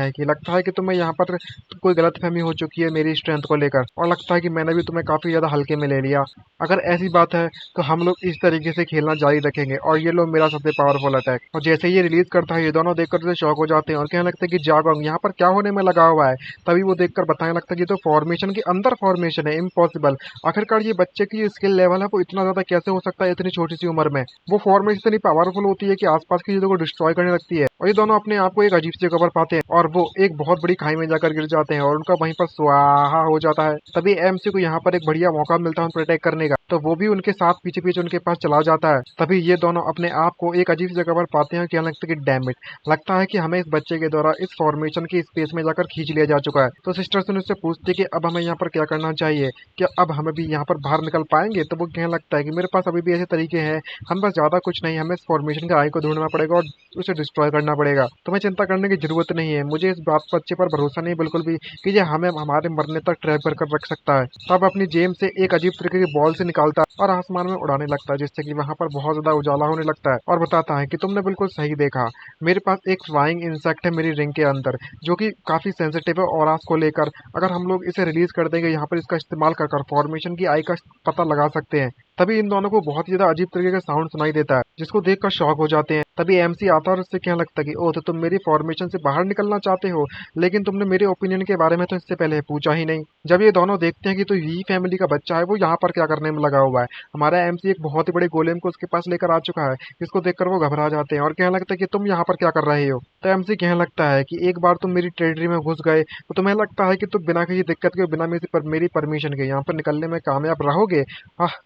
है कि तुम्हें यहाँ पर कोई गलतफहमी हो चुकी है मेरी स्ट्रेंथ को लेकर, और लगता है कि मैंने भी तुम्हें काफी ज्यादा हल्के में ले लिया। अगर ऐसी बात है तो हम लोग इस तरीके से खेलना जारी रखेंगे, और ये लो मेरा सबसे पावरफुल अटैक। और जैसे ये रिलीज करता है ये दोनों देखकर उसे शॉक हो जाते हैं और कहने लगते हैं कि जागो यहाँ पर क्या होने में लगा हुआ है। तभी वो देखकर बताने लगता है कि तो फॉर्मेशन के अंदर फॉर्मेशन है, इम्पॉसिबल, आखिरकार ये बच्चे की जो स्किल लेवल है वो इतना ज्यादा कैसे हो सकता है इतनी छोटी सी उम्र में? वो फॉर्मेशन इतनी पावरफुल होती है कि आसपास की चीजों को डिस्ट्रॉय करने लगती है, और ये दोनों अपने आप को एक अजीब सी जगह पर पाते हैं और वो एक बहुत बड़ी खाई में जाकर गिर जाते हैं और उनका वहीं पर स्वाहा हो जाता है। तभी एमसी को यहाँ पर एक बढ़िया मौका मिलता है उनको अटैक करने का, तो वो भी उनके साथ पीछे पीछे उनके पास चला जाता है। तभी ये दोनों अपने आप को एक अजीब सी जगह पर पाते हैं, क्या लगता है कि डैम इट, लगता है कि हमें इस बच्चे के द्वारा इस फॉर्मेशन की स्पेस में जाकर खींच लिया जा चुका है। तो सिस्टर सुन उससे पूछती है कि अब हमें यहाँ पर क्या करना चाहिए, क्या अब हमें भी यहाँ पर बाहर निकल पाएंगे? तो वो कहने लगता है कि मेरे पास अभी भी ऐसे तरीके हैं, हम बस ज्यादा कुछ नहीं, हमें इस फॉर्मेशन के आई को ढूंढना पड़ेगा और उसे डिस्ट्रॉय करना पड़ेगा। तुम्हें चिंता करने की जरूरत नहीं है, मुझे इस बात बच्चे पर भरोसा नहीं बिल्कुल भी कि ये हमें हमारे मरने तक ट्रैप कर रख सकता है। तब अपनी जेब से एक अजीब तरीके की बॉल से निकालता है और आसमान में उड़ाने लगता है, जिससे कि वहां पर बहुत ज्यादा उजाला होने लगता है, और बताता है कि तुमने बिल्कुल सही देखा, मेरे पास एक फ्लाइंग इंसेक्ट है मेरी रिंग के अंदर, जो कि काफी सेंसिटिव है और को लेकर, अगर हम लोग इसे रिलीज कर देंगे यहाँ पर इसका इस्तेमाल कर फॉर्मेशन की आई का पता लगा सकते हैं। तभी इन दोनों को बहुत ही ज्यादा अजीब तरीके का साउंड सुनाई देता है, जिसको देखकर शॉक हो जाते हैं। तभी एमसी आता है और उससे कहने लगता है कि ओ तो तुम मेरी फॉर्मेशन से बाहर निकलना चाहते हो, लेकिन तुमने मेरे ओपिनियन के बारे में तो इससे पहले पूछा ही नहीं। जब ये दोनों देखते हैं कि तो यही फैमिली का बच्चा है, वो यहाँ पर क्या करने में लगा हुआ है, हमारा एमसी एक बहुत ही बड़े गोलेम को उसके पास लेकर आ चुका है, जिसको देखकर वो घबरा जाते हैं और कहने लगता है कि तुम यहाँ पर क्या कर रहे हो। तो एमसी कहने लगता है कि एक बार तुम मेरी टेरिटरी में घुस गए तो तुम्हें लगता है कि तुम बिना किसी दिक्कत के, बिना मेरी परमिशन के यहाँ पर निकलने में कामयाब रहोगे?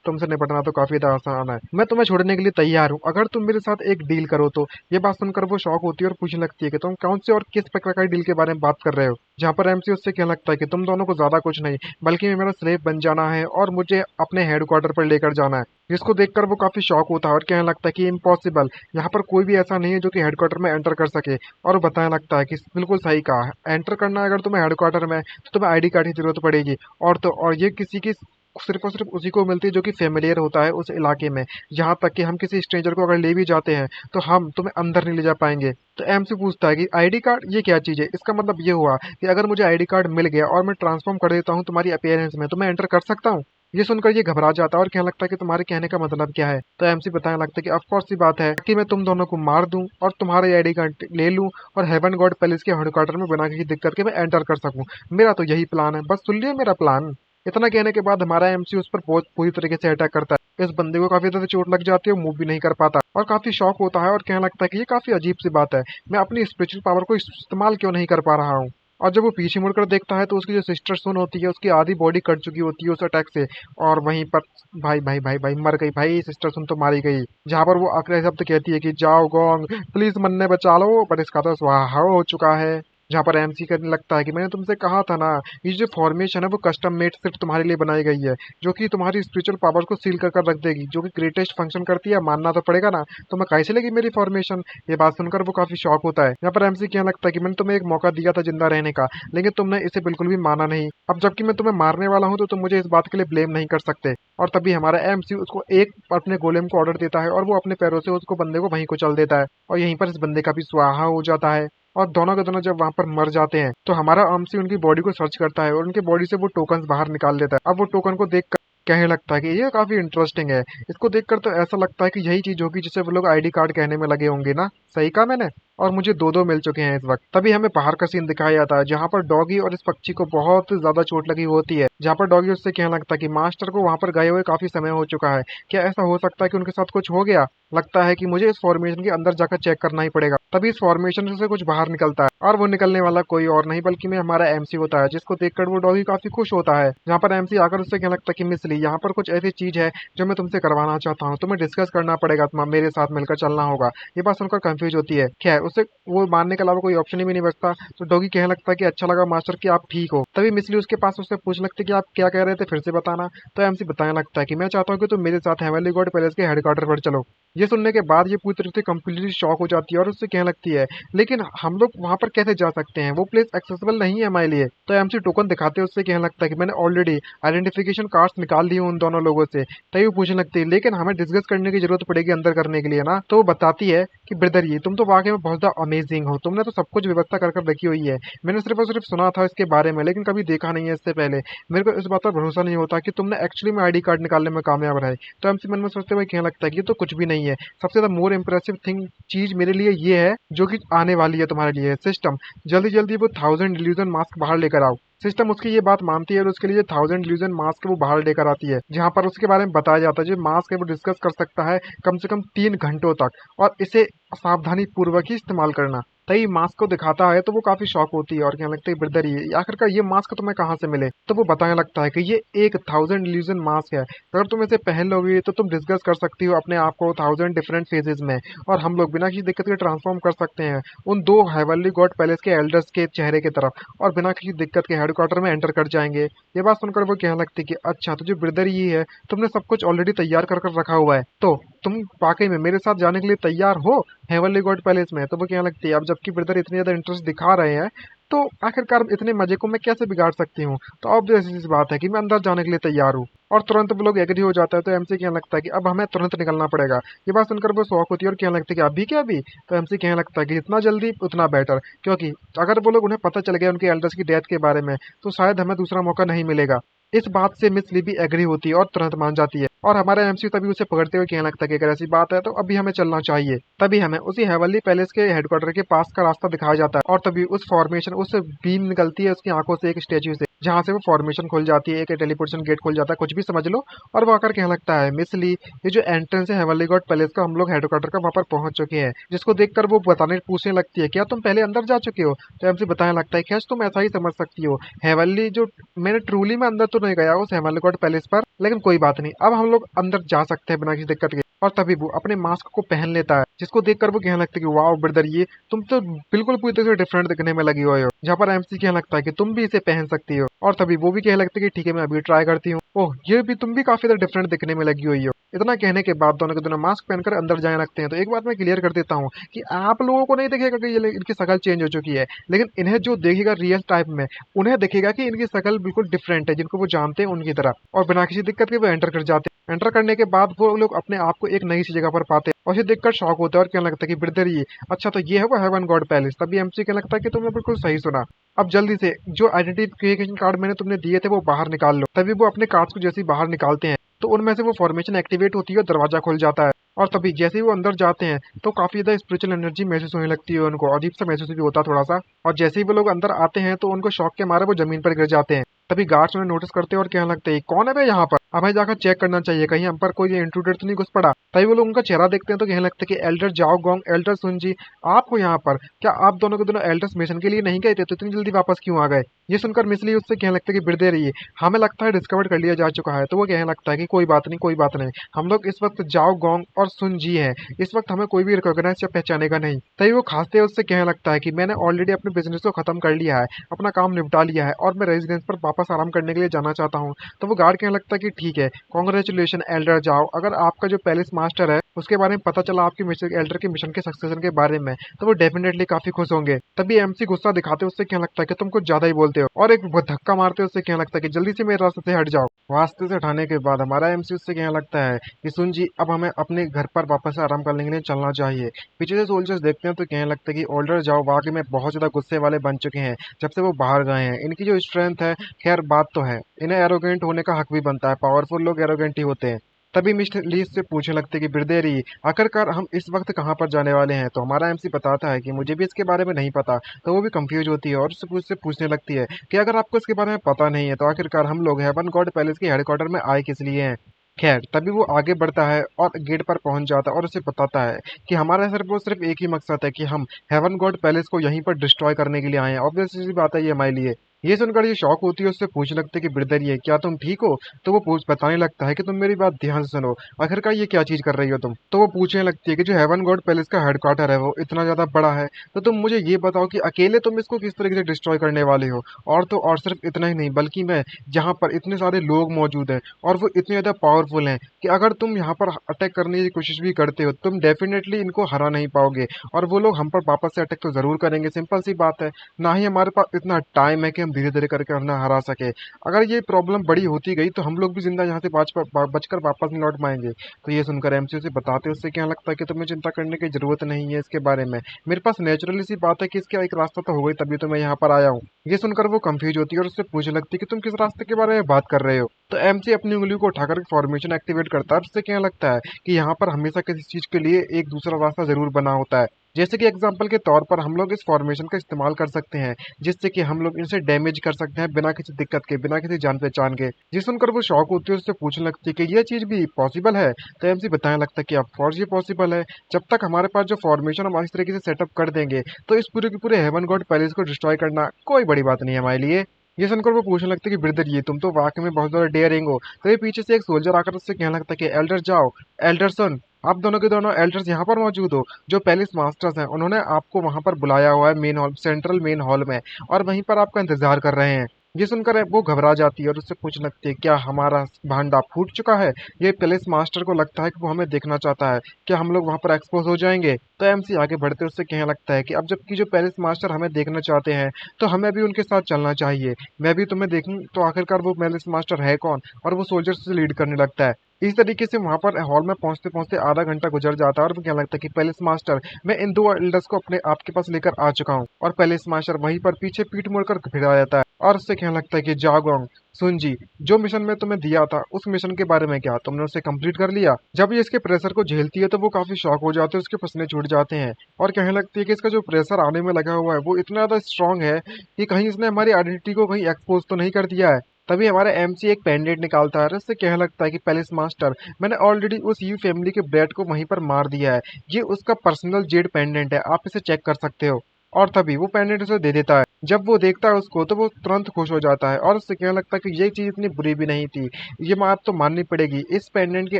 तुमसे निपटना तो काफी आसान है, मैं तुम्हें छोड़ने के लिए तैयार हूँ, अगर तुम मेरे साथ एक डील करो तो। ये बात सुनकर वो शॉक होती है और पूछने लगती है कि तुम कौन से और किस प्रकार का डील के बारे में बात कर रहे हो। जहाँ पर एमसी उससे कहने लगता है कि तुम दोनों को ज्यादा कुछ नहीं, बल्कि मेरा स्लेव बन जाना है और मुझे अपने हेडक्वार्टर पर लेकर जाना है। जिसको देखकर वो काफी शॉक होता है और कहने लगता है कि इम्पॉसिबल, यहाँ पर कोई भी ऐसा नहीं है जो कि हेडक्वार्टर में एंटर कर सके। और वो बताने लगता है कि बिल्कुल सही कहा, एंटर करना है अगर तुम्हें हेडक्वार्टर में तो तुम्हें आईडी कार्ड की जरूरत पड़ेगी, और तो और ये किसी की सिर्फ और सिर्फ उसी को मिलती है जो कि फेमिलियर होता है उस इलाके में। यहाँ तक कि हम किसी स्ट्रेंजर को अगर ले भी जाते हैं तो हम तुम्हें अंदर नहीं ले जा पाएंगे। तो एमसी पूछता है कि आईडी कार्ड ये क्या चीज़ है? इसका मतलब ये हुआ कि अगर मुझे आईडी कार्ड मिल गया और मैं ट्रांसफॉर्म कर देता हूँ तुम्हारी अपीयरेंस में तो मैं एंटर कर सकता हूँ? ये सुनकर ये घबरा जाता है और कहने लगता है कि तुम्हारे कहने का मतलब क्या है। तो एमसी बताने लगता है कि ऑफ कोर्स सी बात है कि मैं तुम दोनों को मार दूं और तुम्हारे आईडी कार्ड ले लूं और हेवन गॉड पैलेस के हेडक्वार्टर में बिना किसी दिक्कत के मैं एंटर कर सकूं। मेरा तो यही प्लान है, बस सुन लिया मेरा प्लान। इतना कहने के बाद हमारा एमसी उस पर बहुत पूरी तरीके से अटैक करता है। इस बंदे को काफी ज्यादा चोट लग जाती है, वो मूव भी नहीं कर पाता और काफी शॉक होता है और कहने लगता है कि ये काफी अजीब सी बात है, मैं अपनी स्पिरिचुअल पावर को इस्तेमाल क्यों नहीं कर पा रहा हूँ। और जब वो पीछे मुड़कर देखता है तो उसकी जो सिस्टर सुन होती है उसकी आधी बॉडी कट चुकी होती है उस अटैक से। और वहीं पर भाई भाई भाई भाई मर गई, भाई सिस्टर सुन तो मारी गई। जहाँ पर वो आखिरी शब्द कहती है कि जाओ गोंग प्लीज मन्ने बचा लो, पर इसका तो स्वाहा हो चुका है। जहाँ पर एमसी करने लगता है कि मैंने तुमसे कहा था ना, ये जो फॉर्मेशन है वो कस्टम मेड सिर्फ तुम्हारे लिए बनाई गई है, जो कि तुम्हारी स्पिरिचुअल पावर को सील कर कर रख देगी, जो कि ग्रेटेस्ट फंक्शन करती है, मानना तो पड़ेगा ना। तो मैं कैसे लगी मेरी फॉर्मेशन? ये बात सुनकर वो काफी शॉक होता है। यहाँ पर एमसी क्या लगता है कि मैंने तुम्हें एक मौका दिया था जिंदा रहने का, लेकिन तुमने इसे बिल्कुल भी माना नहीं। अब जबकि मैं तुम्हें मारने वाला हूँ तो तुम मुझे इस बात के लिए ब्लेम नहीं कर सकते। और तभी हमारा एमसी उसको एक अपने गोलेम को ऑर्डर देता है और वो अपने पैरों से उसको बंदे को वहीं को चल देता है और यहीं पर इस बंदे का भी स्वाहा हो जाता है। और दोनों के दोनों जब वहां पर मर जाते हैं तो हमारा एमसी उनकी बॉडी को सर्च करता है और उनकी बॉडी से वो टोकन बाहर निकाल लेता है। अब वो टोकन को देख कहने लगता है कि ये काफी इंटरेस्टिंग है। इसको देखकर तो ऐसा लगता है कि यही चीज होगी जिसे वो लोग आईडी कार्ड कहने में लगे होंगे ना। सही कहा मैंने। और मुझे दो दो मिल चुके हैं इस वक्त। तभी हमें बाहर का सीन दिखाया जाता है जहाँ पर डॉगी और इस पक्षी को बहुत ज्यादा चोट लगी होती है। जहाँ पर डॉगी उससे कहने लगता है कि मास्टर को वहां पर गए हुए काफी समय हो चुका है, क्या ऐसा हो सकता है कि उनके साथ कुछ हो गया? लगता है कि मुझे इस फॉर्मेशन के अंदर जाकर चेक करना ही पड़ेगा। तभी इस फॉर्मेशन से कुछ बाहर निकलता है और वो निकलने वाला कोई और नहीं बल्कि में हमारा एमसी होता है, जिसको देखकर वो डॉगी काफी खुश होता है। जहाँ पर एमसी आकर उससे कहने लगता है कि मिस ली, यहाँ पर कुछ ऐसी चीज है जो मैं तुमसे करवाना चाहता हूँ, तुम्हें डिस्कस करना पड़ेगा, तुम मेरे साथ मिलकर चलना होगा। ये बात सुनकर कंफ्यूज होती है, क्या है उससे वो मानने के अलावा कोई ऑप्शन ही भी नहीं बचता। तो डॉगी कहने लगता है कि अच्छा लगा मास्टर कि आप ठीक हो। तभी मिसली उसके पास उससे पूछ लगती है कि आप क्या कह रहे थे, फिर से बताना। तो एमसी बताने लगता है कि मैं चाहता हूँ कि तुम मेरे साथ हेवनली गॉड पैलेस के हेडक्वार्टर पर चलो। ये सुनने के बाद ये पूरी तरह से कंप्लीटली शॉक हो जाती है और उससे कहने लगती है लेकिन हम लोग वहां पर कैसे जा सकते हैं, वो प्लेस एक्सेसिबल नहीं है हमारे लिए। तो एमसी टोकन दिखाते हैं उससे कहने लगता है कि मैंने ऑलरेडी आइडेंटिफिकेशन कार्ड्स निकाल लिए उन दोनों लोगों से। तभी वो पूछने लगती है लेकिन हमें डिस्कस करने की जरूरत पड़ेगी अंदर करने के लिए ना। तो वो बताती है कि ब्रदर ये तुम तो वाकई में बहुत ज्यादा अमेजिंग हो, तुमने तो सब कुछ व्यवस्था कर कर रखी हुई है। मैंने सिर्फ और सिर्फ सुना था इसके बारे में लेकिन कभी देखा नहीं है इससे पहले। मेरे को इस बात पर भरोसा नहीं होता कि तुमने एक्चुअली में आईडी कार्ड निकालने में कामयाब रहे। तो एमसी मन में सोचते हुए कहने लगता है कि ये तो कुछ भी नहीं है, सबसे ज्यादा मोर इम्प्रेसिव थिंग चीज मेरे लिए ये है जो कि आने वाली है तुम्हारे लिए। सिस्टम जल्दी जल्दी वो 1000 इल्यूजन मास्क बाहर लेकर आओ। सिस्टम उसकी ये बात मानती है और उसके लिए 1000 इल्यूजन मास्क वो बाहर लेकर आती है, जहां पर उसके बारे में बताया जाता है जो मास्क है वो डिस्कस कर सकता है कम से कम 3 घंटों तक और इसे सावधानी पूर्वक ही इस्तेमाल करना। तभी मास्क को दिखाता है तो वो काफी शॉक होती है और कहने लगता है ब्रदर ये आखिरकार ये मास्क तुम्हें कहाँ से मिले? तो वो बताने लगता है कि ये एक 1000 इल्यूजन मास्क है, अगर तुम इसे पहन लोगे तो तुम डिस्कस कर सकती हो अपने आप को 1000 डिफरेंट फेजेस में और हम लोग बिना किसी दिक्कत के ट्रांसफॉर्म कर सकते हैं उन दो हेवनली गॉड पैलेस के एल्डर्स के चेहरे की तरफ और बिना किसी दिक्कत के हेडक्वार्टर में एंटर कर जाएंगे। ये बात सुनकर वो कहने लगती कि अच्छा तो जो ब्रदर ये है तुमने सब कुछ ऑलरेडी तैयार कर कर रखा हुआ है, तो तुम वाकई में मेरे साथ जाने के लिए तैयार हो हेवनली गॉड पैलेस में? तो वो कहने लगती है अब जबकि ब्रदर इतनी ज्यादा इंटरेस्ट दिखा रहे हैं तो आखिरकार इतने मजे को मैं कैसे बिगाड़ सकती हूँ। तो ऑब्वियस सी बात है कि मैं अंदर जाने के लिए तैयार हूँ। और तुरंत वो लोग एग्री हो जाता है। तो एमसी कहने लगता है कि अब हमें तुरंत निकलना पड़ेगा। ये बात सुनकर वो शौक होती है और कहने लगती है कि अभी क्या अभी? तो एमसी कहने लगता है कि जितना जल्दी उतना बेटर, क्योंकि अगर वो लोग उन्हें पता चल गया उनके एल्डर्स की डेथ के बारे में तो शायद हमें दूसरा मौका नहीं मिलेगा। इस बात से मिस ली भी एग्री होती है और तुरंत मान जाती है और हमारा एमसी तभी उसे पकड़ते हुए कहने लगता है कि अगर ऐसी बात है तो अभी हमें चलना चाहिए। तभी हमें उसी हेवनली पैलेस के हेडक्वार्टर के पास का रास्ता दिखाया जाता है और तभी उस फॉर्मेशन उस बीम निकलती है उसकी आंखों से एक स्टेच्यू से, जहाँ से वो फॉर्मेशन खुल जाती है, एक टेलीपोर्टेशन गेट खुल जाता है, कुछ भी समझ लो। और वो आकर कहने लगता है मिस ली ये जो एंट्रेंस है हेवनली गॉड पैलेस का, हम लोग हेडक्वार्टर का वहाँ पर पहुंच चुके हैं। जिसको देखकर वो बताने पूछने लगती है क्या तुम पहले अंदर जा चुके हो? तो एमसी बताने लगता है खैर तुम ऐसा ही समझ सकती हो, हेवनली जो मैंने ट्रूली में अंदर तो नहीं गया उस हेवनली गॉड पैलेस पर, लेकिन कोई बात नहीं अब हम लोग अंदर जा सकते हैं बिना किसी दिक्कत के। और तभी वो अपने मास्क को पहन लेता है, जिसको देखकर वो कहने लगता है कि वाओ ब्रदर ये तुम तो बिल्कुल पूरी तरह से डिफरेंट दिखने में लगी हुई हो। जहाँ पर एमसी कहने लगता है कि तुम भी इसे पहन सकती हो और तभी वो भी कहने लगता है कि ठीक है मैं अभी ट्राई करती हूँ। ओह ये भी तुम भी काफी ज्यादा डिफरेंट दिखने में लगी हुई हो। इतना कहने के बाद दोनों के दोनों मास्क पहनकर अंदर जाने लगते हैं। तो एक बात मैं क्लियर कर देता हूँ कि आप लोगों को नहीं दिखेगा कि ये इनकी शक्ल चेंज हो चुकी है, लेकिन इन्हें जो देखेगा रियल टाइप में, उन्हें दिखेगा कि इनकी शक्ल बिल्कुल डिफरेंट है, जिनको वो जानते हैं उनकी तरह। और बिना किसी दिक्कत के वो एंटर कर जाते हैं। एंटर करने के बाद वो लोग अपने आप को एक नई सी जगह पर पाते हैं और इसे देखकर शॉक होते हैं और कहने लगता है कि ब्रदर ये अच्छा, तो ये है वो हेवन गॉड पैलेस। तभी एमसी कहने लगता है कि तुमने बिल्कुल सही सुना। अब जल्दी से जो आइडेंटिफिकेशन कार्ड मैंने तुमने दिए थे वो बाहर निकाल लो। तभी वो अपने कार्ड्स को जैसे ही बाहर निकालते हैं तो उनमें से वो फॉर्मेशन एक्टिवेट होती है और दरवाजा खुल जाता है। और तभी जैसे ही वो अंदर जाते हैं तो काफी ज्यादा स्पिरिचुअल एनर्जी महसूस होने लगती है उनको, अजीब सा महसूस भी होता है थोड़ा सा। और जैसे ही वो लोग अंदर आते हैं तो उनको शॉक के मारे वो जमीन पर गिर जाते हैं। तभी गार्ड्स उन्हें नोटिस करते हैं और कहने लगते हैं कौन है बे यहाँ पर, हमें जाकर चेक करना चाहिए कहीं हम पर कोई इंट्रूडर तो नहीं घुस पड़ा। तभी वो लोग उनका चेहरा देखते हैं तो कहने लगते हैं कि एल्डर जाओ गोंग, एल्डर सुनजी, आप हो यहाँ पर, क्या आप दोनों के दोनों एल्डर्स मिशन के लिए नहीं गए थे तो इतनी जल्दी वापस क्यों आ गए। ये सुनकर मिसली उससे कहने लगता है कि बिरदे रहिए, हमें लगता है डिस्कवर कर लिया जा चुका है। तो वो कहने लगता है कि कोई बात नहीं कोई बात नहीं, हम लोग इस वक्त जाओ गोंग और सुन जी हैं, इस वक्त हमें कोई भी रिकॉग्नाइज या पहचानेगा नहीं। तभी वो खांसते उससे कहने लगता है कि मैंने ऑलरेडी अपने बिजनेस को खत्म कर लिया है, अपना काम निपटा लिया है और मैं रेजिडेंस पर वापस आराम करने के लिए जाना चाहता हूँ। तो वो गार्ड कहने लगता है कि ठीक है, कॉन्ग्रेचुलेशन एल्डर जाओ, अगर आपका जो पैलेस मास्टर है उसके बारे में पता चला आपके मिशन एल्डर के मिशन के सक्सेशन के बारे में तो वो डेफिनेटली काफी खुश होंगे। तभी एमसी गुस्सा दिखाते उससे कहने लगता है कि तुम कुछ ज्यादा ही बोलते हो और एक धक्का मारते उससे कहने लगता है कि जल्दी से मेरे रास्ते से हट जाओ। रास्ते से हटाने के बाद हमारा एमसी उससे कहने लगता है कि सुन जी, अब हमें अपने घर पर वापस आराम करने के लिए चलना चाहिए। पीछे से सोल्जर्स देखते हैं तो कहने लगता है कि ओल्डर जाओ वाकई में बहुत ज्यादा गुस्से वाले बन चुके हैं जब से वो बाहर गए हैं। इनकी जो स्ट्रेंथ है, खैर बात तो है, इन्हें एरोगेंट होने का हक भी बनता है, पावरफुल लोग एरोगेंट ही होते हैं। तभी मिस्टर ली से पूछने लगते कि बिरदेरी आखिरकार हम इस वक्त कहाँ पर जाने वाले हैं। तो हमारा एमसी बताता है कि मुझे भी इसके बारे में नहीं पता। तो वो भी कंफ्यूज होती है और उससे पूछने लगती है कि अगर आपको इसके बारे में पता नहीं है तो आखिरकार हम लोग हेवन गॉड पैलेस के हेडक्वार्टर में आए किस लिए हैं। खैर तभी वो आगे बढ़ता है और गेट पर पहुंच जाता है और उसे बताता है कि हमारा सिर्फ एक ही मकसद है कि हम हेवन गॉड पैलेस को यहीं पर डिस्ट्रॉय करने के लिए आए हैं। ऑब्वियस सी बात है ये हमारे लिए। ये सुनकर ये शौक होती है, उससे पूछने लगते कि ब्रदर ये क्या तुम ठीक हो। तो वो पूछ बताने लगता है कि तुम मेरी बात ध्यान से सुनो, आखिरकार ये क्या चीज कर रही हो तुम। तो वो पूछने लगती है कि जो हेवन गॉड पैलेस का हेडक्वार्टर है वो इतना ज्यादा बड़ा है, तो तुम मुझे ये बताओ कि अकेले तुम इसको किस तरीके से डिस्ट्रॉय करने वाले हो। और तो और सिर्फ इतना ही नहीं बल्कि मैं जहाँ पर इतने सारे लोग मौजूद हैं और वो इतने ज्यादा पावरफुल हैं कि अगर तुम यहाँ पर अटैक करने की कोशिश भी करते हो तुम डेफिनेटली इनको हरा नहीं पाओगे और वो लोग हम पर वापस से अटैक तो जरूर करेंगे। सिंपल सी बात है, ना ही हमारे पास इतना टाइम है कि हम धीरे धीरे करके उन्हें हरा सके। अगर ये प्रॉब्लम बड़ी होती गई तो हम लोग भी जिंदा यहाँ से बचकर वापस नहीं लौट पाएंगे। तो ये सुनकर एमसी से बताते उससे क्या लगता है कि तुम्हें चिंता करने की जरूरत नहीं है इसके बारे में, मेरे पास नेचुरली सी बात है कि इसका एक रास्ता तो हो गई तभी तो मैं यहाँ पर आया हूँ। ये सुनकर वो कंफ्यूज होती है और उससे पूछने लगती है कि तुम किस रास्ते के बारे में बात कर रहे हो। तो एमसी अपनी उंगली को उठाकर फॉर्मेशन एक्टिवेट करता है और उससे क्या लगता है कि यहाँ पर हमेशा किसी चीज के लिए एक दूसरा रास्ता जरूर बना होता है। जैसे कि एग्जाम्पल के तौर पर हम लोग इस फॉर्मेशन का इस्तेमाल कर सकते हैं जिससे कि हम लोग इनसे डैमेज कर सकते हैं बिना किसी दिक्कत के, बिना किसी जान पहचान के। जिस सुनकर वो शौक होती है उससे पूछने लगती है कि यह चीज भी पॉसिबल है। तो एमसी बताने लगता है कि ऑफ कोर्स ये पॉसिबल है, जब तक हमारे पास जो फॉर्मेशन हम इस तरीके से सेटअप कर देंगे तो इस पूरे के पूरे हेवन गॉड पैलेस को डिस्ट्रॉय करना कोई बड़ी बात नहीं है हमारे लिए। ये सुनकर वो पूछने लगता है कि ब्रदर ये तुम तो वाकई में बहुत ज्यादा डेयरिंग हो। तो ये पीछे से एक सोल्जर आकर उससे कहने लगता है कि एल्डर जाओ, एल्डर सन, आप दोनों के दोनों एल्डर्स यहाँ पर मौजूद हो। जो पैलेस मास्टर्स हैं उन्होंने आपको वहां पर बुलाया हुआ है main hall, central main hall में, और वहीं पर आपका इंतजार कर रहे हैं। ये सुनकर वो घबरा जाती है और उससे पूछने लगती है क्या हमारा भांडा फूट चुका है। ये पैलेस मास्टर को लगता है कि वो हमें देखना चाहता है, क्या हम लोग वहां पर एक्सपोज हो जाएंगे। तो एमसी आगे बढ़ते उससे कहने लगता है कि अब जबकि जो पैलेस मास्टर हमें देखना चाहते हैं तो हमें भी उनके साथ चलना चाहिए। मैं भी तुम्हें देखूं तो आखिरकार वो पैलेस मास्टर है कौन। और वो सोल्जर्स से लीड करने लगता है। इस तरीके से वहां पर हॉल में पहुंचते पहुंचते आधा घंटा गुजर जाता है और वो क्या लगता है कि पैलेस मास्टर मैं इन दो एल्डर्स को अपने आपके पास लेकर आ चुका हूँ। और पैलेस मास्टर वहीं पर पीछे पीठ मुड़कर फिर आ जाता है और उससे कहने लगता है कि जागोंग सुन जी, जो मिशन में तुम्हें दिया था उस मिशन के बारे में क्या तुमने उसे कंप्लीट कर लिया। जब ये इसके प्रेशर को झेलती है तो वो काफी शॉक हो जाते हैं, उसके पसीने छूट जाते हैं और कहने लगती है कि इसका जो प्रेशर आने में लगा हुआ है वो इतना ज्यादा स्ट्रांग है कि कहीं इसने हमारी आइडेंटिटी को कहीं एक्सपोज तो नहीं कर दिया है। तभी हमारा एमसी एक पेंडेंट निकालता है और उससे कहने लगता है कि पैलेस मास्टर मैंने ऑलरेडी उस यू फैमिली के ब्रेड को वहीं पर मार दिया है, ये उसका पर्सनल जेड पेंडेंट है, आप इसे चेक कर सकते हो। और तभी वो पेंडेंट उसे दे देता है। जब वो देखता है उसको तो वो तुरंत खुश हो जाता है और उससे कहने लगता है कि ये चीज इतनी बुरी भी नहीं थी, ये बात तो माननी पड़ेगी, इस पेंडेंट के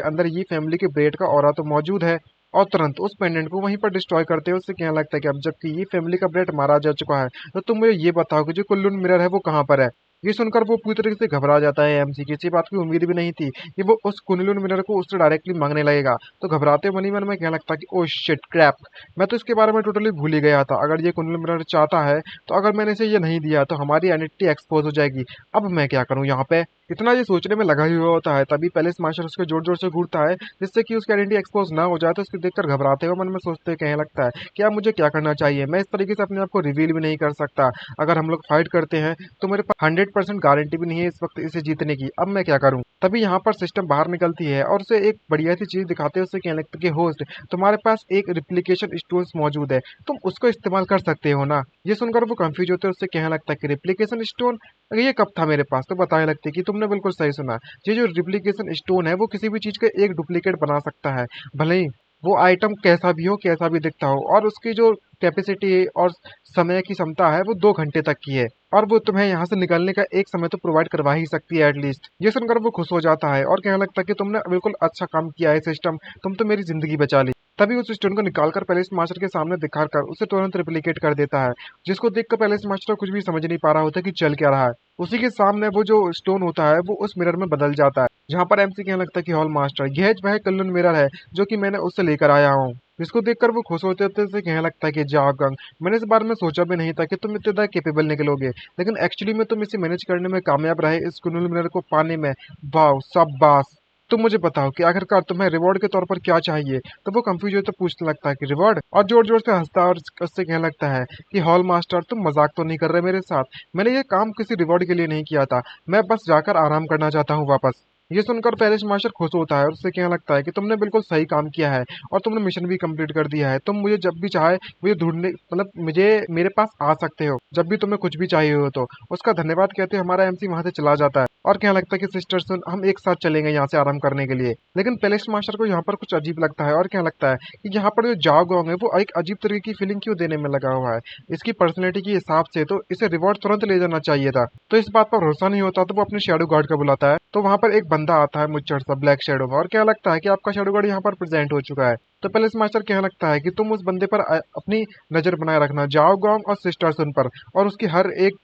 अंदर ये फैमिली के ब्रेड का ऑरा तो मौजूद है। और तुरंत उस पेंडेंट को वहीं पर डिस्ट्रॉय करते हैं। उससे कहने लगता है कि अब जबकि ये फैमिली का ब्रेड मारा जा चुका है तो तुम मुझे ये बताओ कि जो कुल्लून मिरर है वो कहाँ पर है। ये सुनकर वो पूरी तरीके से घबरा जाता है। एमसी की इसी बात की उम्मीद भी नहीं थी कि वो उस कुनलुन मिनर को उससे डायरेक्टली मांगने लगेगा। तो घबराते मन ही मन में कहने लगता कि ओ शिट क्रैप, मैं तो इसके बारे में टोटली भूल ही गया था। अगर ये कुनलुन मिनर चाहता है तो अगर मैंने इसे ये नहीं दिया तो हमारी आइडेंटिटी एक्सपोज हो जाएगी। अब मैं क्या करूँ यहाँ पे। इतना ये सोचने में लगा ही हुआ होता है, तभी पैलेस मास्टर उसके जोर जोर से घूरता है जिससे कि उसकी आइडेंटिटी एक्सपोज ना हो जाए। तो उसको देखकर घबराते हुए मन में सोचते कहने लगता है कि अब मुझे क्या करना चाहिए। मैं इस तरीके से अपने आप को रिवील भी नहीं कर सकता। अगर हम लोग फाइट करते हैं तो मेरे पास 100% गारंटी भी नहीं है इस वक्त इसे जीतने की। अब मैं क्या करूं। तभी यहाँ पर सिस्टम बाहर निकलती है और उसे एक बढ़िया सी चीज दिखाते हैं। उससे कहने लगता है कि होस्ट, तुम्हारे पास एक रिप्लिकेशन स्टोन मौजूद है, तुम उसको इस्तेमाल कर सकते हो ना। ये सुनकर वो कंफ्यूज होते हैं। उससे कहने लगता है कि रिप्लिकेशन स्टोन, ये कब था मेरे पास। तो बताने लगते हैं कि तुमने बिल्कुल सही सुना, ये जो रिप्लिकेशन स्टोन है वो किसी भी चीज का एक डुप्लीकेट बना सकता है, भले ही वो आइटम कैसा भी हो, कैसा भी दिखता हो। और उसकी जो कैपेसिटी और समय की क्षमता है वो 2 घंटे तक की है, और वो तुम्हें यहाँ से निकलने का एक समय तो प्रोवाइड करवा ही सकती है एटलीस्ट। ये सुनकर वो खुश हो जाता है और कहने लगता है कि तुमने बिल्कुल अच्छा काम किया है सिस्टम, तुम तो मेरी जिंदगी बचा ली। तभी उस स्टोन को निकालकर पैलेस मास्टर के सामने दिखाकर उसे तुरंत रिप्लिकेट कर देता है, जिसको देखकर पैलेस मास्टर कुछ भी समझ नहीं पा रहा होता कि चल क्या रहा है। उसी के सामने वो जो स्टोन होता है वो उस मिरर में बदल जाता है, जहाँ पर एमसी कहने लगता है कि हॉल मास्टर, यह वह कल्लून मिरर है जो कि मैंने उससे लेकर आया हूँ। जिसको देखकर वो खुश होते होते से कहने लगता है कि जाओ गंग, मैंने इस बारे में सोचा भी नहीं था कि तुम इतने ज्यादा केपेबल निकलोगे, लेकिन एक्चुअली में तुम इसे मैनेज करने में कामयाब रहे, इस कुनूल मिरर को पाने में। वाह शाबाश। तुम मुझे बताओ कि आखिरकार तुम्हें रिवॉर्ड के तौर पर क्या चाहिए। तो वो कंफ्यूज होकर पूछने लगता है कि रिवॉर्ड, और जोर जोर से हंसता है और उससे कहने लगता है कि हॉल मास्टर, तुम मजाक तो नहीं कर रहे मेरे साथ। मैंने ये काम किसी रिवॉर्ड के लिए नहीं किया था, मैं बस जाकर आराम करना चाहता हूँ वापस। ये सुनकर पैलेस मास्टर खुश होता है और उससे कहने लगता है कि तुमने बिल्कुल सही काम किया है और तुमने मिशन भी कंप्लीट कर दिया है। तुम मुझे जब भी चाहे मुझे ढूंढने, मतलब मुझे मेरे पास आ सकते हो जब भी तुम्हें कुछ भी चाहिए हो। तो उसका धन्यवाद कहते हुए हमारा एमसी वहां से चला जाता है और कहने लगता है कि सिस्टर सुन, हम एक साथ चलेंगे यहाँ से आराम करने के लिए। लेकिन पैलेस मास्टर को यहाँ पर कुछ अजीब लगता है और कहने लगता है कि यहाँ पर जो जाओ गोंग है वो एक अजीब तरीके की फीलिंग क्यों देने में लगा हुआ है। इसकी पर्सनैलिटी के हिसाब से तो इसे रिवॉर्ड तुरंत ले जाना चाहिए था। तो इस बात पर भरोसा नहीं होता तो वो अपने शेडो गार्ड को बुलाता है। तो वहां पर एक बंदा आता है मुच्चड़ सा ब्लैक शेडो में, और क्या लगता है कि आपका शेडो गार्ड यहाँ पर प्रेजेंट हो चुका है। तो पैलेस मास्टर कहने लगता है कि तुम उस बंदे पर अपनी नजर बनाए रखना, जाओ गोंग और सिस्टर सुन पर, और उसकी हर एक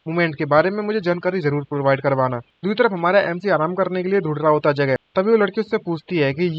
मूवमेंट के बारे में मुझे जानकारी जरूर प्रोवाइड करवाना। दूसरी तरफ हमारा एमसी आराम करने के लिए ढूंढ रहा होता है जगह। तभी वो लड़की उससे पूछती है कि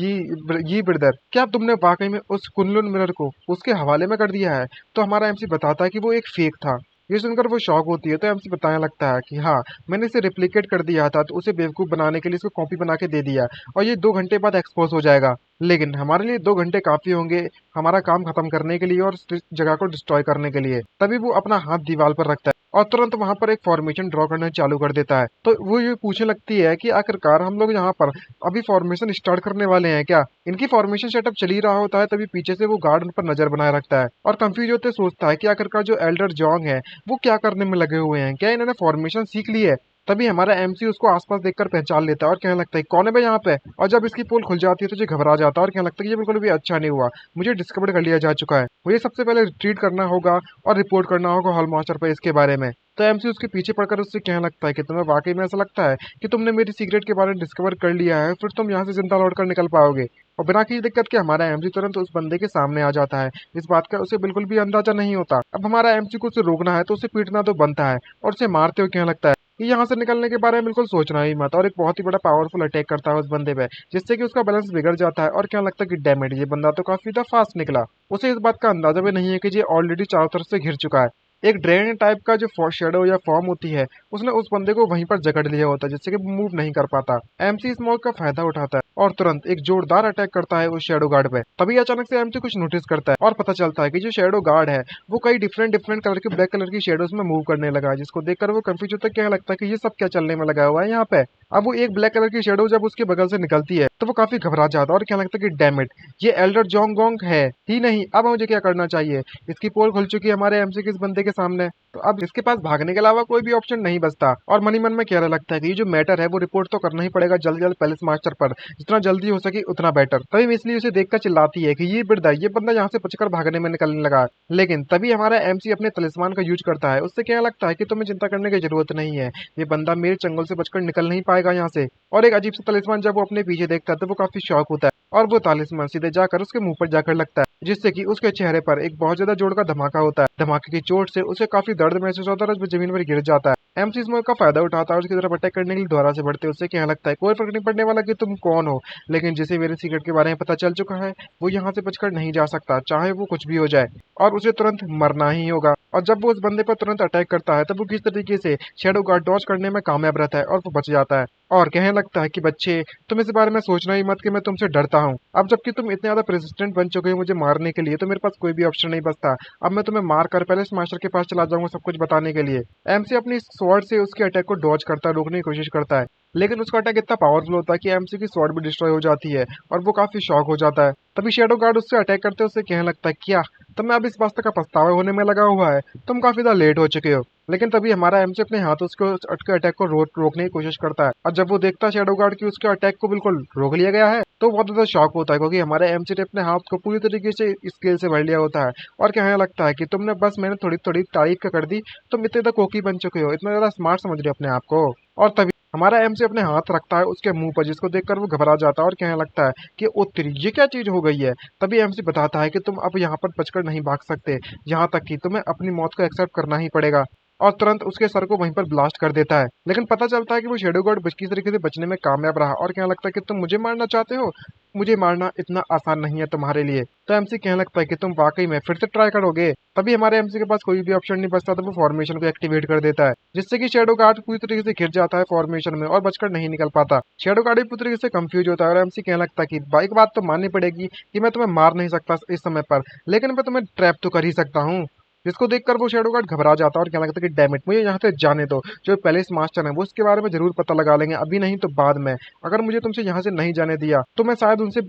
ये ब्रदर, क्या तुमने वाकई में उस कुनलुन मिरर को उसके हवाले में कर दिया है। तो हमारा एमसी बताता है कि वो एक फेक था। ये सुनकर वो शॉक होती है। तो एमसी बताने लगता है कि हाँ, मैंने इसे रिप्लिकेट कर दिया था, तो उसे बेवकूफ बनाने के लिए इसको कॉपी बना के दे दिया, और ये 2 घंटे बाद एक्सपोज हो जाएगा। लेकिन हमारे लिए 2 घंटे काफी होंगे हमारा काम खत्म करने के लिए और इस जगह को डिस्ट्रॉय करने के लिए। तभी वो अपना हाथ दीवार पर रखता है और तुरंत वहां पर एक फॉर्मेशन ड्रॉ करना चालू कर देता है। तो वो ये पूछने लगती है कि आखिरकार हम लोग यहाँ पर अभी फॉर्मेशन स्टार्ट करने वाले हैं क्या। इनकी फॉर्मेशन सेटअप चल ही रहा होता है, तभी पीछे से वो गार्ड उन पर नजर बनाए रखता है और कंफ्यूज होते सोचता है कि आखिरकार जो एल्डर जोंग है वो क्या करने में लगे हुए हैं, क्या इन्होंने फॉर्मेशन सीख ली है। तभी हमारा एमसी उसको आसपास देखकर पहचान लेता है और कहने लगता है कौन है भाई यहाँ पे। और जब इसकी पोल खुल जाती है तो ये घबरा जाता है और कहने लगता है कि ये बिल्कुल भी अच्छा नहीं हुआ, मुझे डिस्कवर कर लिया जा चुका है, मुझे सबसे पहले रिट्रीट करना होगा और रिपोर्ट करना होगा हॉल मास्टर पर इसके बारे में। तो एमसी उसके पीछे पड़कर उससे कहने लगता है कि तुम्हें वाकई में ऐसा लगता है कि तुमने मेरी सीक्रेट के बारे में डिस्कवर कर लिया है, फिर तुम यहाँ से जिंदा लौट कर निकल पाओगे। और बिना किसी दिक्कत के हमारा एमसी तुरंत उस बंदे के सामने आ जाता है। इस बात का उसे बिल्कुल भी अंदाजा नहीं होता। अब हमारा एमसी को उसे रोकना है तो उसे पीटना तो बनता है, और उसे मारते हुए कहने लगता है कि यहाँ से निकलने के बारे में बिल्कुल सोचना ही मत, और एक बहुत ही बड़ा पावरफुल अटैक करता है उस बंदे पे, जिससे कि उसका बैलेंस बिगड़ जाता है। और क्या लगता है कि डैमेज, ये बंदा तो काफी ज्यादा फास्ट निकला। उसे इस बात का अंदाजा भी नहीं है कि ये ऑलरेडी चारों तरफ से घिर चुका है। एक ड्रेन टाइप का जो शेडो या फॉर्म होती है उसने उस बंदे को वहीं पर जकड़ लिया होता है, जिससे कि मूव नहीं कर पाता। एमसी इस मौके का फायदा उठाता है और तुरंत एक जोरदार अटैक करता है उस शेडो गार्ड पे। तभी अचानक से एमसी कुछ नोटिस करता है और पता चलता है कि जो शेडो गार्ड है वो कई डिफरेंट डिफरेंट कलर की ब्लैक कलर की शेडोज में मूव करने लगा है, जिसको देखकर वो कंफ्यूज होता है, क्या लगता है कि ये सब क्या चलने में लगा हुआ है यहाँ पे। अब वो एक ब्लैक कलर की शेडो जब उसके बगल से निकलती है तो वो काफी घबरा जाता है और क्या लगता है कि डैम इट, ये एल्डर जोंगोंग है ही नहीं, अब मुझे क्या करना चाहिए। इसकी पोल खुल चुकी है हमारे एमसी के इस बंदे के सामने, तो अब इसके पास भागने के अलावा कोई भी ऑप्शन नहीं बचता। और मन ही मन में कहने लगता है कि ये जो मैटर है वो रिपोर्ट तो करना ही पड़ेगा जल्दी जल्द पैलेस मास्टर पर, जितना जल्दी हो सके उतना बेटर। तभी मिसली उसे देखकर चिल्लाती है कि ये बंदा यहाँ से बचकर भागने में निकलने लगा। लेकिन तभी हमारा एमसी अपने तलिस्मान का यूज करता है। उससे क्या लगता है कि तुम्हें चिंता करने की जरूरत नहीं है, ये बंदा मेरे चंगुल से बचकर निकल नहीं पाएगा यहाँ से। और एक अजीब सा तलिस्मान जब वो अपने पीछे देखता है तो वो काफी शौक होता है और वो तालिस्मान सीधे जाकर उसके मुंह पर जाकर लगता है, जिससे कि उसके चेहरे पर एक बहुत ज्यादा जोर का धमाका होता है। धमाके की चोट से उसे काफी दर्द महसूस होता है और वो जमीन पर गिर जाता है। एमसी इस मौके का फायदा उठाता है और उसकी तरफ अटैक करने के लिए दोबारा से बढ़ते हैं। उससे कहने लगता है कोई फर्क नहीं पड़ने वाला कि तुम कौन हो, लेकिन जिसे मेरे सीक्रेट के बारे में पता चल चुका है वो यहाँ से बचकर नहीं जा सकता, चाहे वो कुछ भी हो जाए, और उसे तुरंत मरना ही होगा। और जब वो उस बंदे पर तुरंत अटैक करता है तब वो किस तरीके से शैडो गार्ड डॉज करने में कामयाब रहता है और वो बच जाता है और कहने लगता है कि बच्चे, तुम इस बारे में सोचना ही मत कि मैं तुमसे डरता हूँ। अब जबकि तुम इतने ज्यादा प्रेसिडेंट बन चुके हो मुझे मारने के लिए, तो मेरे पास कोई भी ऑप्शन नहीं बचता। अब मैं तुम्हें मार कर पहले इस मास्टर के पास चला जाऊंगा सब कुछ बताने के लिए। एमसी अपनी स्वॉर्ड से उसके अटैक को डॉज करता है, रोकने की कोशिश करता है, लेकिन उसका अटैक इतना पावरफुल होता है कि एमसी की स्वॉर्ड भी डिस्ट्रॉय हो जाती है और वो काफी शॉक हो जाता है। तभी शैडो गार्ड उससे अटैक करते उससे कहने लगता है क्या तुम्हें अब इस बात का पछतावा होने में लगा हुआ है, तुम काफी ज्यादा लेट हो चुके हो। लेकिन तभी हमारा एमसी अपने हाथों से उसके अटैक को रोकने की कोशिश करता है, और जब वो देखता है शैडो गार्ड की उसके अटैक को बिल्कुल रोक लिया गया है तो बहुत ज्यादा शॉक होता है, क्योंकि हमारे एमसी ने अपने हाथ को पूरी तरीके से स्केल से भर लिया होता है और कहने लगता है कि तुमने बस मैंने थोड़ी थोड़ी तारीफ कर दी, तुम इतने ज्यादा कोकी बन चुके हो, इतना ज्यादा स्मार्ट समझ रहे हो अपने आप को। और तभी हमारा एमसी अपने हाथ रखता है उसके मुंह पर, जिसको देखकर वो घबरा जाता है और कहने लगता है कि ओ तेरी ये क्या चीज हो गई है। तभी एमसी बताता है कि तुम अब यहाँ पर बचकर नहीं भाग सकते, यहाँ तक कि तुम्हें अपनी मौत को एक्सेप्ट करना ही पड़ेगा, और तुरंत उसके सर को वहीं पर ब्लास्ट कर देता है। लेकिन पता चलता है कि वो शैडो गार्ड किसी तरीके से बचने में कामयाब रहा और कहने लगता है कि तुम मुझे मारना चाहते हो, मुझे मारना इतना आसान नहीं है तुम्हारे लिए। तो एमसी कहने लगता है कि तुम वाकई में फिर से ट्राई करोगे। तभी हमारे एमसी के पास कोई भी ऑप्शन नहीं बचता, तो वो फॉर्मेशन को एक्टिवेट कर देता है, जिससे कि शैडो गार्ड पूरी तरीके से घिर जाता है फॉर्मेशन में और बचकर नहीं निकल पाता। शैडो गार्ड भी पूरी तरीके से कंफ्यूज होता है और एमसी कहने लगता है कि भाई बात तो माननी पड़ेगी कि मैं तुम्हें मार नहीं सकता इस समय पर, लेकिन मैं तुम्हें ट्रैप तो कर ही सकता हूँ। जिसको देखकर वो शैडो गार्ड घबरा जाता है और कहने लगता है कि डैम इट, मुझे यहाँ से जाने दो। जो पैलेस मास्टर है वो इसके बारे में जरूर पता लगा लेंगे, अभी नहीं तो बाद में। अगर मुझे तुमसे यहाँ से नहीं जाने दिया तो मैं शायद उनसे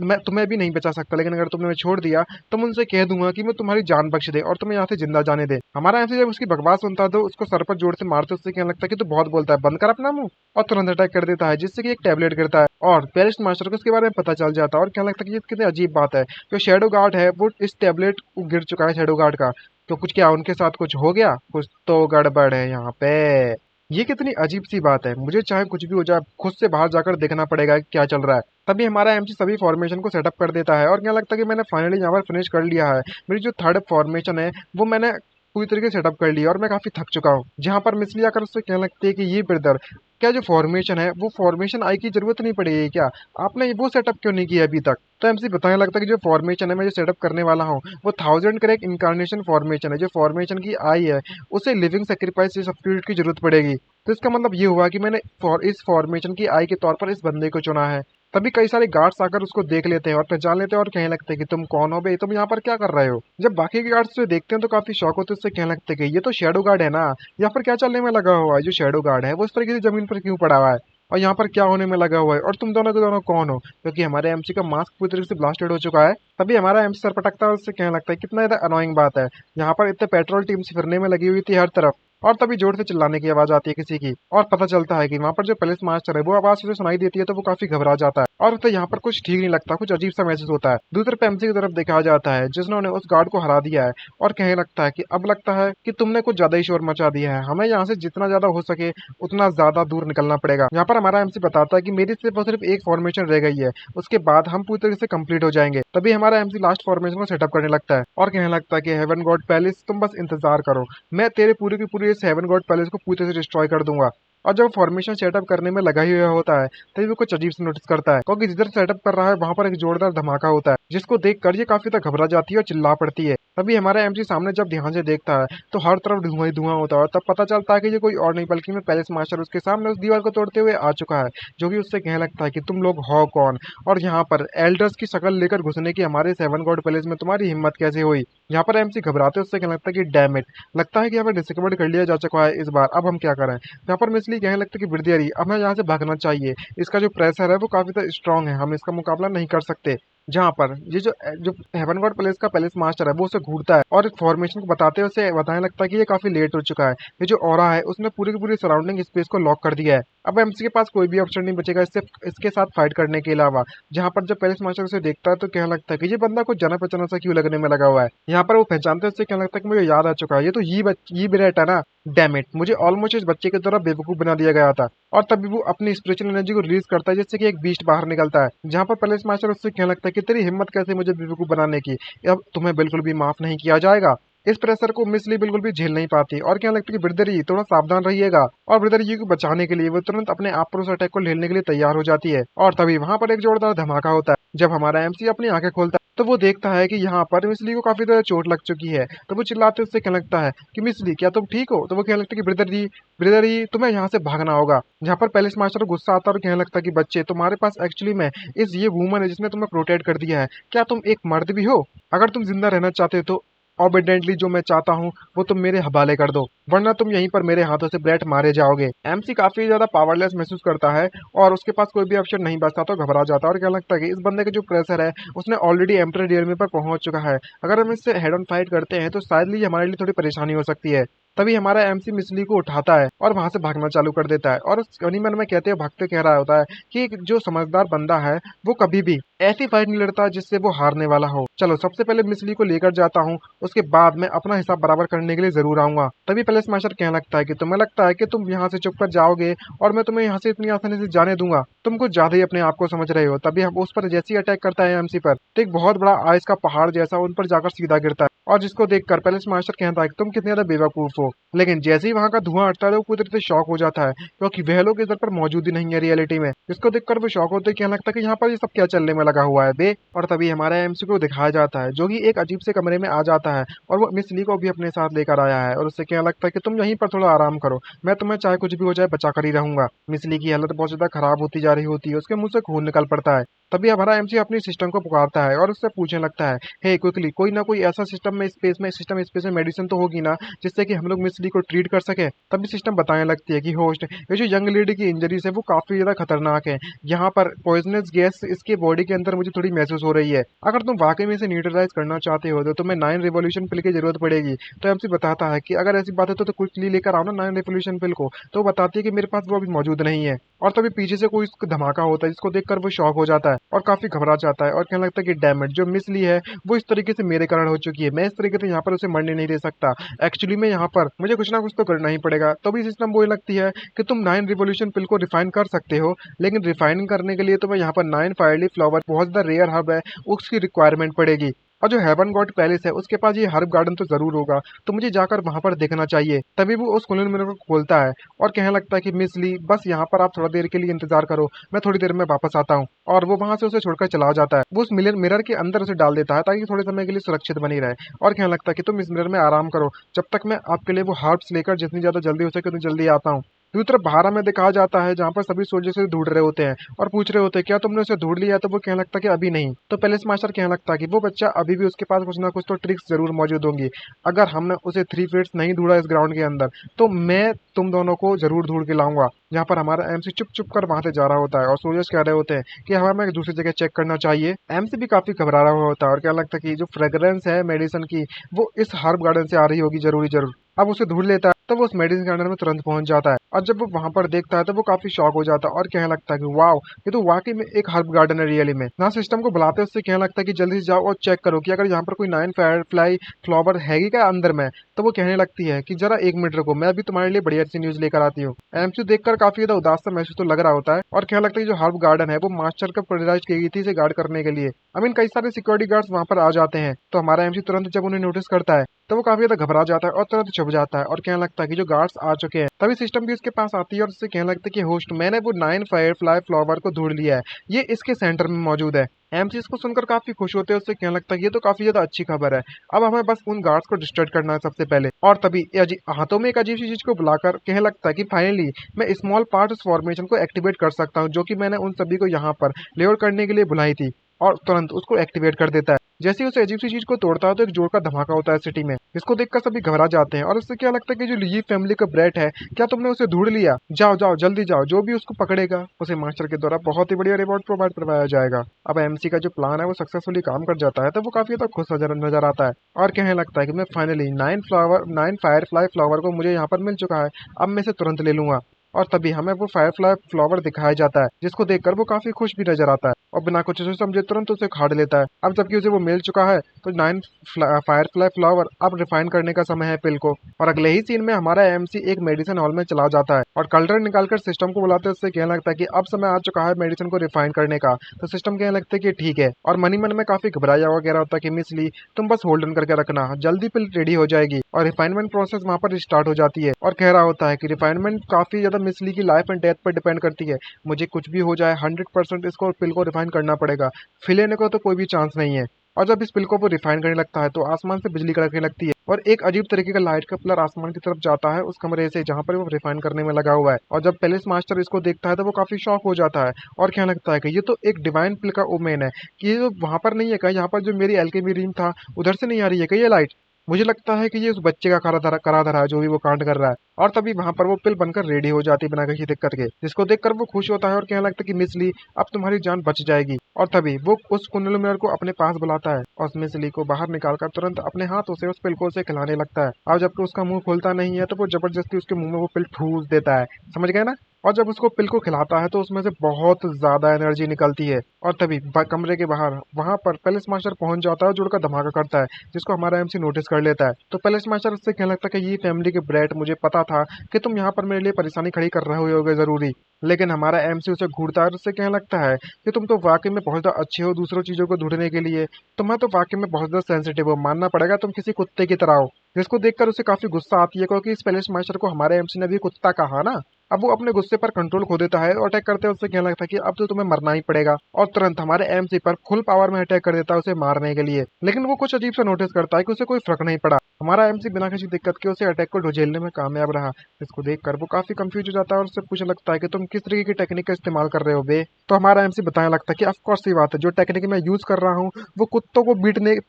मैं तुम्हें भी नहीं बचा सकता, लेकिन अगर तुमने छोड़ दिया तो मैं उनसे कह दूंगा कि मैं तुम्हारी जान बख्श दे और तुम्हें यहाँ से जिंदा जाने दे। हमारा ऐसे जब उसकी बकवास सुनता है तो उसको सर पर जोर से मारते उससे कहने लगता है कि तू बहुत बोलता है, बंद कर अपना मुंह, और तुरंत अटैक कर देता है, जिससे कि एक टैबलेट गिरता है और पैलेस मास्टर को इसके बारे में पता चल जाता है और कहने लगता है कि ये कितनी अजीब बात है, जो शैडो गार्ड है वो इस टैबलेट गिर चुका है शैडो गार्ड का, तो कुछ क्या उनके साथ कुछ हो गया, कुछ तो गड़बड़ है यहाँ पे। ये कितनी अजीब सी बात है, मुझे चाहे कुछ भी हो जाए खुद से बाहर जाकर देखना पड़ेगा कि क्या चल रहा है। तभी हमारा एमसी सभी फॉर्मेशन को सेटअप कर देता है और क्या लगता है कि मैंने फाइनली यहाँ पर फिनिश कर लिया है, मेरी जो थर्ड फॉर्मेशन है वो मैंने पूरी तरीके से सेटअप कर लिया और मैं काफी थक चुका हूँ। जहाँ पर मिसली आकर उससे कहने लगती है कि ये ब्रदर, क्या जो फॉर्मेशन है वो फॉर्मेशन आई की जरूरत नहीं पड़ेगी क्या, आपने वो सेटअप क्यों नहीं किया अभी तक। तो एमसी बताने लगता है कि जो फॉर्मेशन है मैं जो सेटअप करने वाला हूँ वो 1000 करेक्ट इनकारनेशन फॉर्मेशन है, जो फॉर्मेशन की आई है उसे लिविंग सेक्रीफाइस से सब्स्टिट्यूट की जरूरत पड़ेगी। तो इसका मतलब ये हुआ कि मैंने इस फॉर्मेशन की आई के तौर पर इस बंदे को चुना है। तभी कई सारे गार्ड्स आकर उसको देख लेते हैं और पहचान लेते हैं और कहने लगते हैं कि तुम कौन हो बे, तुम यहाँ पर क्या कर रहे हो। जब बाकी के गार्ड्स उसे देखते हैं तो काफी शौक होते हैं, उससे कहने लगते हैं कि ये तो शैडो गार्ड है ना, यहाँ पर क्या चलने में लगा हुआ है, जो शैडो गार्ड है वो इस तरीके से जमीन पर क्यों पड़ा हुआ है और यहाँ पर क्या होने में लगा हुआ है, और तुम दोनों के दोनों कौन हो, क्योंकि हमारे एमसी का मास्क पूरी तरीके से ब्लास्टेड हो चुका है। तभी हमारा एमसी सर पटकता है और उससे कहने लगता है कितना ज्यादा अनोइंग बात है, यहाँ पर इतने पेट्रोल टीम से फिरने में लगी हुई थी हर तरफ, और तभी जोर से चिल्लाने की आवाज आती है किसी की और पता चलता है कि वहाँ पर जो पैलेस मास्टर है वो आवाज उसे सुनाई देती है, तो वो काफी घबरा जाता है और उसे यहाँ पर कुछ ठीक नहीं लगता, कुछ अजीब सा महसूस होता है। दूसरे तरफ एमसी की तरफ देखा जाता है जिसने उस गार्ड को हरा दिया है और कहने लगता है कि अब लगता है कि तुमने कुछ ज्यादा ही शोर मचा दिया है, हमें यहाँ से जितना ज्यादा हो सके उतना ज्यादा दूर निकलना पड़ेगा। यहाँ पर हमारा एमसी बताता है कि मेरी सिर्फ और सिर्फ एक फॉर्मेशन रह गई है, उसके बाद हम पूरी तरीके से कंप्लीट हो जाएंगे। तभी हमारा एमसी लास्ट फॉर्मेशन को सेटअप करने लगता है और कहने लगता है कि हेवन गॉड पैलेस तुम बस इंतजार करो, मैं तेरे पूरी की पूरी इस हेवन गॉड पैलेस को पूरी तरह से डिस्ट्रॉय कर दूंगा। और जब फॉर्मेशन सेटअप करने में लगा ही हुआ होता है तभी वो कुछ अजीब से नोटिस करता है, क्योंकि जिधर सेटअप कर रहा है वहां पर एक जोरदार धमाका होता है, जिसको देखकर ये काफी तक घबरा जाती है और चिल्ला पड़ती है। तभी हमारा एमसी सामने जब ध्यान से देखता है तो हर तरफ धुआं ही धुआं होता है और तब पता चलता है कि ये कोई और नहीं बल्कि मैं पैलेस मास्टर उसके सामने उस दीवार को तोड़ते हुए आ चुका है, जो कि उससे कहने लगता है कि तुम लोग हो कौन, और यहाँ पर एल्डर्स की शक्ल लेकर घुसने की हमारे सेवन गॉड पैलेस में तुम्हारी हिम्मत कैसे हुई। यहाँ पर एमसी घबराते उससे कहने लगता है कि डैम इट, लगता है कि हमें डिसकवर्ड कर लिया जा चुका है इस बार, अब हम क्या करें। यहाँ पर मिसली कहने लगता है कि ब्रिदियरी अब हमें यहाँ से भागना चाहिए, इसका जो प्रेशर है वो काफी स्ट्रांग है, हम इसका मुकाबला नहीं कर सकते। जहाँ पर ये जो जो हेवन गॉड पैलेस का पैलेस मास्टर है वो उसे घूरता है और फॉर्मेशन को बताते हुए उसे बताने लगता है कि ये काफी लेट हो चुका है, ये जो ऑरा है उसने पूरी की पूरी सराउंडिंग स्पेस को लॉक कर दिया है, अब एमसी के पास कोई भी ऑप्शन नहीं बचेगा इसके साथ फाइट करने के अलावा। जहाँ पर जब पैलेस मास्टर उसे देखता है तो कहने लगता है कि ये बंदा कुछ जाना पहचाना सा क्यों लगने में लगा हुआ है। यहाँ पर वो पहचानते उससे कहने लगता है कि मुझे याद आ चुका है, ये तो ये बिरेट है ना, डैम इट, मुझे ऑलमोस्ट इस बच्चे की तरह बेवकूफ बना दिया गया था। और तभी वो अपनी स्पिरिचुअल एनर्जी को रिलीज करता है जिससे कि एक बीस्ट बाहर निकलता है। जहाँ पर पैलेस मास्टर उससे कहने लगता है कि तेरी हिम्मत कैसे मुझे बेवकूफ बनाने की, अब तुम्हें बिल्कुल भी माफ नहीं किया जाएगा। इस प्रेशर को मिस ली बिल्कुल भी झेल नहीं पाती और कहने लगती है कि ब्रदर ये थोड़ा सावधान रहिएगा, और ब्रदर ये को बचाने के लिए वो तुरंत अपने आप पर उस अटैक को झेलने के लिए तैयार हो जाती है। और तभी वहां पर एक जोरदार धमाका होता है। जब हमारा एमसी अपनी आंखें खोलता है तो वो देखता है कि यहाँ पर मिसली को काफी ज्यादा चोट लग चुकी है। तो वो चिल्लाते उससे कहने लगता है कि मिसली क्या तुम ठीक हो? तो वो कहने लगता है कि ब्रदर जी तुम्हें यहाँ से भागना होगा। जहाँ पर पैलेस मास्टर को गुस्सा आता है और कहने लगता है कि बच्चे तुम्हारे पास एक्चुअली में इस ये वूमन है जिसने तुम्हें प्रोटेक्ट कर दिया है, क्या तुम एक मर्द भी हो? अगर तुम जिंदा रहना चाहते हो तो ऑबिडेंटली जो मैं चाहता हूँ वो तुम मेरे हवाले कर दो, वरना तुम यहीं पर मेरे हाथों से ब्रेट मारे जाओगे। एमसी काफी ज्यादा पावरलेस महसूस करता है और उसके पास कोई भी ऑप्शन नहीं बचता तो घबरा जाता है और क्या लगता है कि इस बंदे का जो प्रेशर है उसने ऑलरेडी एम्परर रियलमी पर पहुंच चुका है। अगर हम इससे हेड ऑन फाइट करते हैं तो शायद ये हमारे लिए थोड़ी परेशानी हो सकती है। तभी हमारा एमसी मिसली को उठाता है और वहां से भागना चालू कर देता है और उस गनीमत में कहते हुए भागते कह रहा होता है कि एक जो समझदार बंदा है वो कभी भी ऐसी फाइट नहीं लड़ता जिससे वो हारने वाला हो। चलो सबसे पहले मिसली को लेकर जाता हूँ, उसके बाद मैं अपना हिसाब बराबर करने के लिए जरूर आऊंगा। तभी पैलेस मास्टर कहने लगता है कि तुम्हें लगता है कि तुम यहाँ से चुप कर जाओगे और मैं तुम्हें यहाँ से इतनी आसानी से जाने दूंगा, तुम कुछ ज्यादा ही अपने आप को समझ रहे हो। तभी हम उस पर जैसे ही अटैक करता है एमसी पर तो एक बहुत बड़ा आइस का पहाड़ जैसा उन पर जाकर सीधा गिरता है और जिसको देखकर पैलेस मास्टर कहता है कि तुम कितने ज्यादा बेवकूफ हो। लेकिन जैसे ही वहां का धुआं हटता है तो वो पूरी तरह से शॉक हो जाता है क्योंकि वह लोग इधर पर मौजूद ही नहीं है रियलिटी में। जिसको देखकर वो शॉक होते कहने लगता है कि यहाँ पर ये सब क्या चलने में लगा हुआ है बे। और तभी हमारा एमसी को दिखाया जाता है जो कि एक अजीब से कमरे में आ जाता है और वो मिस ली को भी अपने साथ लेकर आया है और उससे कहने लगता है कि तुम यहीं पर थोड़ा आराम करो, मैं तुम्हें चाहे कुछ भी हो जाए बचा कर ही रहूंगा। मिस ली की हालत बहुत ज्यादा खराब होती जा रही होती है, उसके मुंह से खून निकल पड़ता है। तभी हमारा एमसी अपनी सिस्टम को पुकारता है और उससे पूछने लगता है, हे क्विकली कोई ना कोई ऐसा सिस्टम स्पेस में मेडिसिन तो होगी ना जिससे कि हम लोग मिस ली को ट्रीट कर सके। तभी सिस्टम बताने लगती है कि होस्ट ये जो यंग लेडी की इंजरीज है वो काफी ज्यादा खतरनाक है, यहाँ पर पॉइजनस गैस इसके बॉडी के अंदर मुझे थोड़ी महसूस हो रही है। अगर तुम वाकई में इसे न्यूट्रलाइज करना चाहते हो तो तुम्हें 9 रिवोल्यूशन पिल की जरूरत पड़ेगी। तो एमसी बताता है कि अगर ऐसी बात है तो क्विकली लेकर आओ ना 9 रिवोल्यूशन पिल को। तो वो बताती है कि मेरे पास वो अभी मौजूद नहीं है। और तभी पीछे से कोई धमाका होता है जिसको देखकर वो शॉक हो जाता है और काफी घबरा जाता है और कहने लगता है कि डैमेज जो मिस ली है वो इस तरीके से मेरे कारण हो चुकी है, मैं इस तरीके से यहाँ पर उसे मरने नहीं दे सकता। एक्चुअली में यहाँ पर मुझे कुछ ना कुछ तो करना ही पड़ेगा। तभी सिस्टम बोलने लगती है कि तुम 9 रिवोल्यूशन पिल को रिफाइन कर सकते हो, लेकिन रिफाइन करने के लिए तुम्हें यहाँ पर 9 फायरली फ्लावर बहुत ज्यादा रेयर हर्ब है उसकी रिक्वायरमेंट पड़ेगी। और जो हेवन गॉड पैलेस है उसके पास ये हर्ब गार्डन तो जरूर होगा, तो मुझे जाकर वहां पर देखना चाहिए। तभी वो उस कुलन मिरर को खोलता है और कहने लगता है कि मिस ली बस यहाँ पर आप थोड़ा देर के लिए इंतजार करो, मैं थोड़ी देर में वापस आता हूँ। और वो वहां से उसे छोड़कर चला जाता है। वो उस मिरर के अंदर उसे डाल देता है ताकि थोड़े समय के लिए सुरक्षित बनी रहे और कहने लगता है कि तुम इस मिरर में आराम करो जब तक मैं आपके लिए वो हर्ब्स लेकर जितनी ज्यादा जल्दी हो सके उतनी जल्दी आता हूँ। दूसरी तरफ बाहर में दिखाया जाता है जहाँ पर सभी सोल्जर से ढूंढ रहे होते हैं और पूछ रहे होते हैं क्या तुमने उसे ढूंढ लिया? तो वो कहने लगता है कि अभी नहीं। तो पैलेस मास्टर कहने लगता है कि वो बच्चा अभी भी उसके पास कुछ ना कुछ तो ट्रिक्स जरूर मौजूद होंगी, अगर हमने उसे 3 फीट्स नहीं ढूंढा इस ग्राउंड के अंदर तो मैं तुम दोनों को जरूर ढूंढ के लाऊंगा। जहाँ पर हमारा एमसी चुप चुप कर वहां से जा रहा होता है और सोल्जर्स कह रहे होते हैं कि हमें एक दूसरी जगह चेक करना चाहिए। एमसी भी काफी घबरा रहा होता है और कहने लगता है कि जो फ्रेग्रेंस है मेडिसिन की वो इस हर्ब गार्डन से आ रही होगी जरूर। अब उसे ढूंढ लेता है तो वो उस मेडिसिन गार्डन में तुरंत पहुंच जाता है और जब वो वहां पर देखता है तो वो काफी शॉक हो जाता है और कहने लगता है कि वाओ ये तो वाकई में एक हर्ब गार्डन है रियली में। ना सिस्टम को बुलाते उससे कहने लगता है कि जल्दी से जाओ और चेक करो कि अगर यहाँ पर कोई 9 फायर फ्लाई फ्लावर हैगी क्या अंदर में। तो वो कहने लगती है कि जरा 1 मिनट रुको, मैं अभी तुम्हारे लिए बढ़िया सी न्यूज लेकर आती हूँ। एमसी देखकर काफी ज्यादा उदास सा महसूस तो लग रहा होता है और कहने लगता है कि जो हर्ब गार्डन है वो मास्टर का प्रेराइज की गई थी इसे गार्ड करने के लिए। कई सारे सिक्योरिटी गार्ड्स वहां पर आ जाते हैं तो हमारा एमसी तुरंत जब उन्हें नोटिस करता है तो वो काफी ज्यादा घबरा जाता है और तुरंत छुप जाता है और कहने लगता है कि जो गार्ड्स आ चुके हैं। तभी सिस्टम भी उसके पास आती है और उससे कहने लगता है कि होस्ट मैंने वो 9 फायर फ्लाई फ्लावर को ढूंढ लिया है, ये इसके सेंटर में मौजूद है। एमसी इसको सुनकर काफी खुश होते हैं, उससे कहने लगता है कि ये तो काफी ज्यादा अच्छी खबर है, अब हमें बस उन गार्ड्स को डिस्ट्रैक्ट करना है सबसे पहले। और तभी हाथों में एक अजीब सी चीज को बुलाकर कहने लगता है कि फाइनली मैं स्मॉल पार्ट उस फॉर्मेशन को एक्टिवेट कर सकता हूँ जो कि मैंने उन सभी को यहाँ पर लेआउट करने के लिए बुलाई थी, और तुरंत उसको एक्टिवेट कर देता है। जैसे ही उसे अजीब सी चीज को तोड़ता है तो एक जोर का धमाका होता है सिटी में, जिसको देखकर सभी घबरा जाते हैं और उससे क्या लगता है कि जो ली फैमिली का ब्रेट है क्या तुमने उसे ढूंढ लिया? जाओ जाओ जल्दी जाओ, जो भी उसको पकड़ेगा उसे मास्टर के द्वारा बहुत ही बढ़िया रिवॉर्ड प्रोवाइड करवाया जाएगा। अब एमसी का जो प्लान है वो सक्सेसफुली काम कर जाता है तो वो काफी ज्यादा खुश नजर आता है और कहने लगता है कि मैं फाइनली 9 फायर फ्लाई फ्लावर को मुझे यहाँ पर मिल चुका है, अब मैं इसे तुरंत ले लूंगा। और तभी हमें वो फायरफ्लाई फ्लावर दिखाया जाता है जिसको देखकर वो काफी खुश भी नजर आता है और बिना कुछ सोचे समझे तुरंत उसे खाड़ लेता है। अब जबकि उसे वो मिल चुका है तो 9 फायरफ्लाई फ्लावर अब रिफाइन करने का समय है पिल को। और अगले ही सीन में हमारा एमसी एक मेडिसिन हॉल में चला जाता है और कल्टर निकालकर सिस्टम को बुलाते हैं। उससे कहने लगता है कि अब समय आ चुका है मेडिसिन को रिफाइन करने का। तो सिस्टम कहने लगता है कि ठीक है, और मनी मन में काफी घबराया वगैरह होता है कि मिस ली तुम बस होल्ड ऑन करके रखना, जल्दी पिल रेडी हो जाएगी। और रिफाइनमेंट प्रोसेस वहां पर स्टार्ट हो जाती है और कह रहा होता है कि रिफाइनमेंट काफी ज्यादा मिस ली की लाइफ एंड डेथ पर डिपेंड करती है। मुझे कुछ भी हो जाए 100% इसको पिल को रिफाइन करना पड़ेगा, फेल होने को तो कोई भी चांस नहीं है। और जब इस पिल को वो रिफाइन करने लगता है तो आसमान से बिजली कड़कने लगती है और एक अजीब तरीके का लाइट का पिलर आसमान की तरफ जाता है उस कमरे से जहाँ पर वो रिफाइन करने में लगा हुआ है। और जब पैलेस मास्टर इसको देखता है तो वो काफी शॉक हो जाता है और कहने लगता है कि ये तो एक डिवाइन पिल का ओमेन है, कि ये जो वहां पर नहीं है क्या, यहाँ पर जो मेरी एल्केमी रीम था उधर से नहीं आ रही है क्या ये लाइट। मुझे लगता है कि ये उस बच्चे का करा धरा है जो भी वो कांड कर रहा है। और तभी वहां पर वो पिल बनकर रेडी हो जाती है बिना किसी दिक्कत के, जिसको देखकर वो खुश होता है और कहने लगता है कि मिस ली अब तुम्हारी जान बच जाएगी। और तभी वो उस कुंडल मिरर को अपने पास बुलाता है और मिस ली को बाहर निकालकर तुरंत अपने हाथों से उस पिल को उसे खिलाने लगता है। अब जबकि उसका मुंह खुलता नहीं है तो वो जबरदस्ती उसके मुंह में वो पिल ठूस देता है, समझ गए ना। और जब उसको पिल को खिलाता है तो उसमें से बहुत ज्यादा एनर्जी निकलती है। और तभी कमरे के बाहर वहां पर पैलेस मास्टर पहुंच जाता है और जुड़कर धमाका करता है, जिसको हमारा एमसी नोटिस कर लेता है। तो पैलेस मास्टर उससे कहने लगता है कि ये फैमिली के ब्रेड, मुझे पता था कि तुम यहाँ पर मेरे लिए परेशानी खड़ी कर रहे होगे जरूरी। लेकिन हमारा एमसी उसे घूरता है और उससे कहने लगता है कि तुम तो वाकई में बहुत ज्यादा अच्छे हो दूसरों चीजों को ढूंढने के लिए, तुम्हें तो वाकई में बहुत ज्यादा सेंसिटिव हो, मानना पड़ेगा तुम किसी कुत्ते की तरह हो। जिसको देखकर उसे काफी गुस्सा आती है क्योंकि इस पैलेस मास्टर को हमारे एमसी ने भी कुत्ता कहा ना। अब वो अपने गुस्से पर कंट्रोल खो देता है और अटैक करते हुए उससे कहने लगता है कि अब तो तुम्हें मरना ही पड़ेगा। और तुरंत हमारे एमसी पर फुल पावर में अटैक कर देता है उसे मारने के लिए। लेकिन वो कुछ अजीब सा नोटिस करता है कि उसे कोई फर्क नहीं पड़ा। हमारा एमसी बिना किसी दिक्कत के उसे अटैक को झेलने में कामयाब रहा। इसको देखकर वो काफी कंफ्यूज हो जाता है और उससे पूछने लगता है कि तुम किस तरीके की टेक्निक का इस्तेमाल कर रहे हो बे। तो हमारा एमसी बताने लगता है कि ऑफ कोर्स सी बात है, जो टेक्निक मैं यूज कर रहा हूँ वो कुत्तों को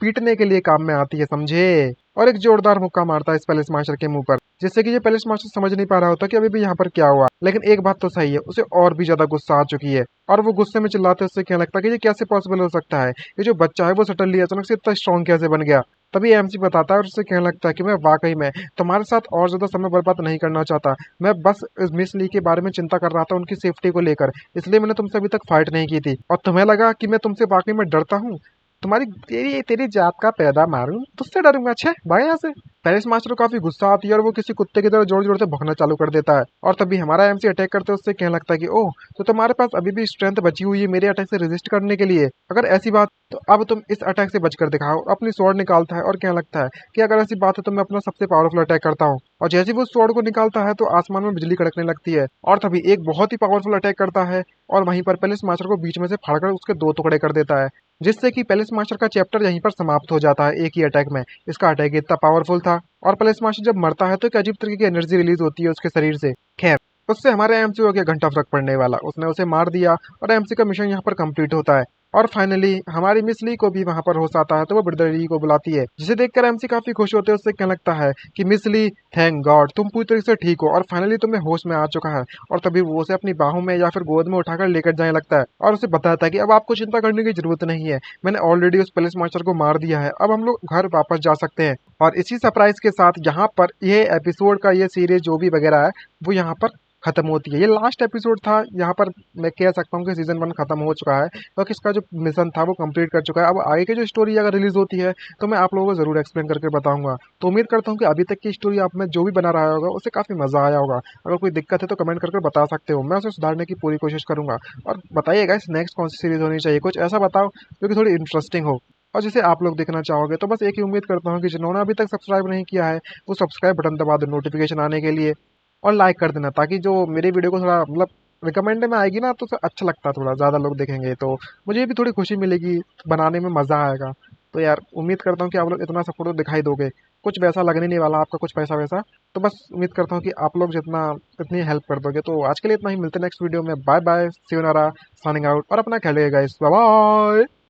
पीटने के लिए काम में आती है, समझे। और एक जोरदार मुक्का मारता है इस पैलेस मास्टर के मुंह पर, जिससे कि ये पैलेस मास्टर समझ नहीं पा रहा होता कि अभी भी यहाँ पर क्या हुआ। लेकिन एक बात तो सही है, उसे और भी ज्यादा गुस्सा आ चुकी है और वो गुस्से में चिल्लाते उससे कहने लगता है कि ये कैसे पॉसिबल हो सकता है, ये जो बच्चा है वो सडनली अचानक से इतना स्ट्रॉन्ग कैसे बन गया। तभी एमसी बताता है और उससे कहने लगता है कि मैं वाकई में तुम्हारे साथ और ज्यादा समय बर्बाद नहीं करना चाहता, मैं बस इस मिस ली के बारे में चिंता कर रहा था उनकी सेफ्टी को लेकर, इसलिए मैंने तुमसे अभी तक फाइट नहीं की थी। और तुम्हें लगा कि मैं तुमसे वाकई में डरता हूँ, तुम्हारी तेरी तेरी जात का पैदा मारूं, तुझसे डरूंगा, अच्छे भाई यहाँ से। पैरिस मास्टर को काफी गुस्सा आती है और वो किसी कुत्ते की तरह जोर जोर से भौंकना चालू कर देता है। और तभी हमारा एमसी अटैक करते उससे कहने लगता है कि ओह, तो तुम्हारे पास अभी भी स्ट्रेंथ बची हुई है मेरे अटैक से रेजिस्ट करने के लिए। अगर ऐसी बात तो अब तुम इस अटैक से बचकर दिखाओ। अपनी स्वॉर्ड निकालता है और कहने लगता है कि अगर ऐसी बात है तो मैं अपना सबसे पावरफुल अटैक करता हूँ। और जैसे ही वो स्वॉर्ड को निकालता है तो आसमान में बिजली कड़कने लगती है और तभी एक बहुत ही पावरफुल अटैक करता है और वहीं पर पैलेस मास्टर को बीच में से फाड़कर उसके दो टुकड़े कर देता है, जिससे कि पैलेस मास्टर का चैप्टर यहीं पर समाप्त हो जाता है एक ही अटैक में। इसका अटैक इतना पावरफुल था और पैलेस मास्टर जब मरता है तो एक अजीब तरीके की एनर्जी रिलीज होती है उसके शरीर से। खैर, उससे हमारे एमसी को क्या घंटा फर्क पड़ने वाला, उसने उसे मार दिया और एमसी का मिशन यहाँ पर कंप्लीट होता है। और फाइनली हमारी मिस ली को भी वहां पर होश आता है तो वो ब्रदर को बुलाती है, जिसे देखकर एमसी काफी खुश होते हैं। उससे कहने लगता है कि मिस ली, थैंक गॉड तुम पूरी तरीके से ठीक हो और फाइनली तुम्हें होश में आ चुका है। और तभी वो उसे अपनी बाहों में या फिर गोद में उठाकर लेकर जाने लगता है और उसे बताता है कि अब आपको चिंता करने की जरूरत नहीं है, मैंने ऑलरेडी उस पुलिस मास्टर को मार दिया है, अब हम लोग घर वापस जा सकते हैं। और इसी सरप्राइज के साथ यहाँ पर ये एपिसोड का ये सीरीज जो भी वगैरह है वो यहाँ पर खत्म होती है। ये लास्ट एपिसोड था, यहाँ पर मैं कह सकता हूँ कि सीजन 1 खत्म हो चुका है क्योंकि इसका जो मिशन था वो कंप्लीट कर चुका है। अब आगे की जो स्टोरी अगर रिलीज होती है तो मैं आप लोगों को जरूर एक्सप्लेन करके बताऊंगा। तो उम्मीद करता हूँ कि अभी तक की स्टोरी आप में जो भी बना रहा होगा उसे काफी मजा आया होगा। अगर कोई दिक्कत है तो कमेंट करके बता सकते हो, मैं उसे सुधारने की पूरी कोशिश करूंगा। और बताइएगा इस नेक्स्ट कौन सी सीरीज होनी चाहिए, कुछ ऐसा बताओ जो कि थोड़ी इंटरेस्टिंग हो और जिसे आप लोग देखना चाहोगे। तो बस एक ही उम्मीद करता हूँ कि जिन्होंने अभी तक सब्सक्राइब नहीं किया है वो सब्सक्राइब बटन दबा दो नोटिफिकेशन आने के लिए और लाइक कर देना, ताकि जो मेरे वीडियो को थोड़ा मतलब रिकमेंड में आएगी ना तो उसे अच्छा लगता है, थोड़ा ज़्यादा लोग देखेंगे तो मुझे भी थोड़ी खुशी मिलेगी, बनाने में मज़ा आएगा। तो यार उम्मीद करता हूँ कि आप लोग इतना सपोर्ट तो दिखाई दोगे, कुछ वैसा लगने नहीं वाला आपका कुछ पैसा वैसा। तो बस उम्मीद करता हूँ कि आप लोग जितना इतनी हेल्प कर दोगे। तो आज के लिए इतना ही, मिलते हैं नेक्स्ट वीडियो में। बाय बाय, सी यू नारा, साइनिंग आउट और अपना ख्याल रखिएगा गाइस, बाय बाय।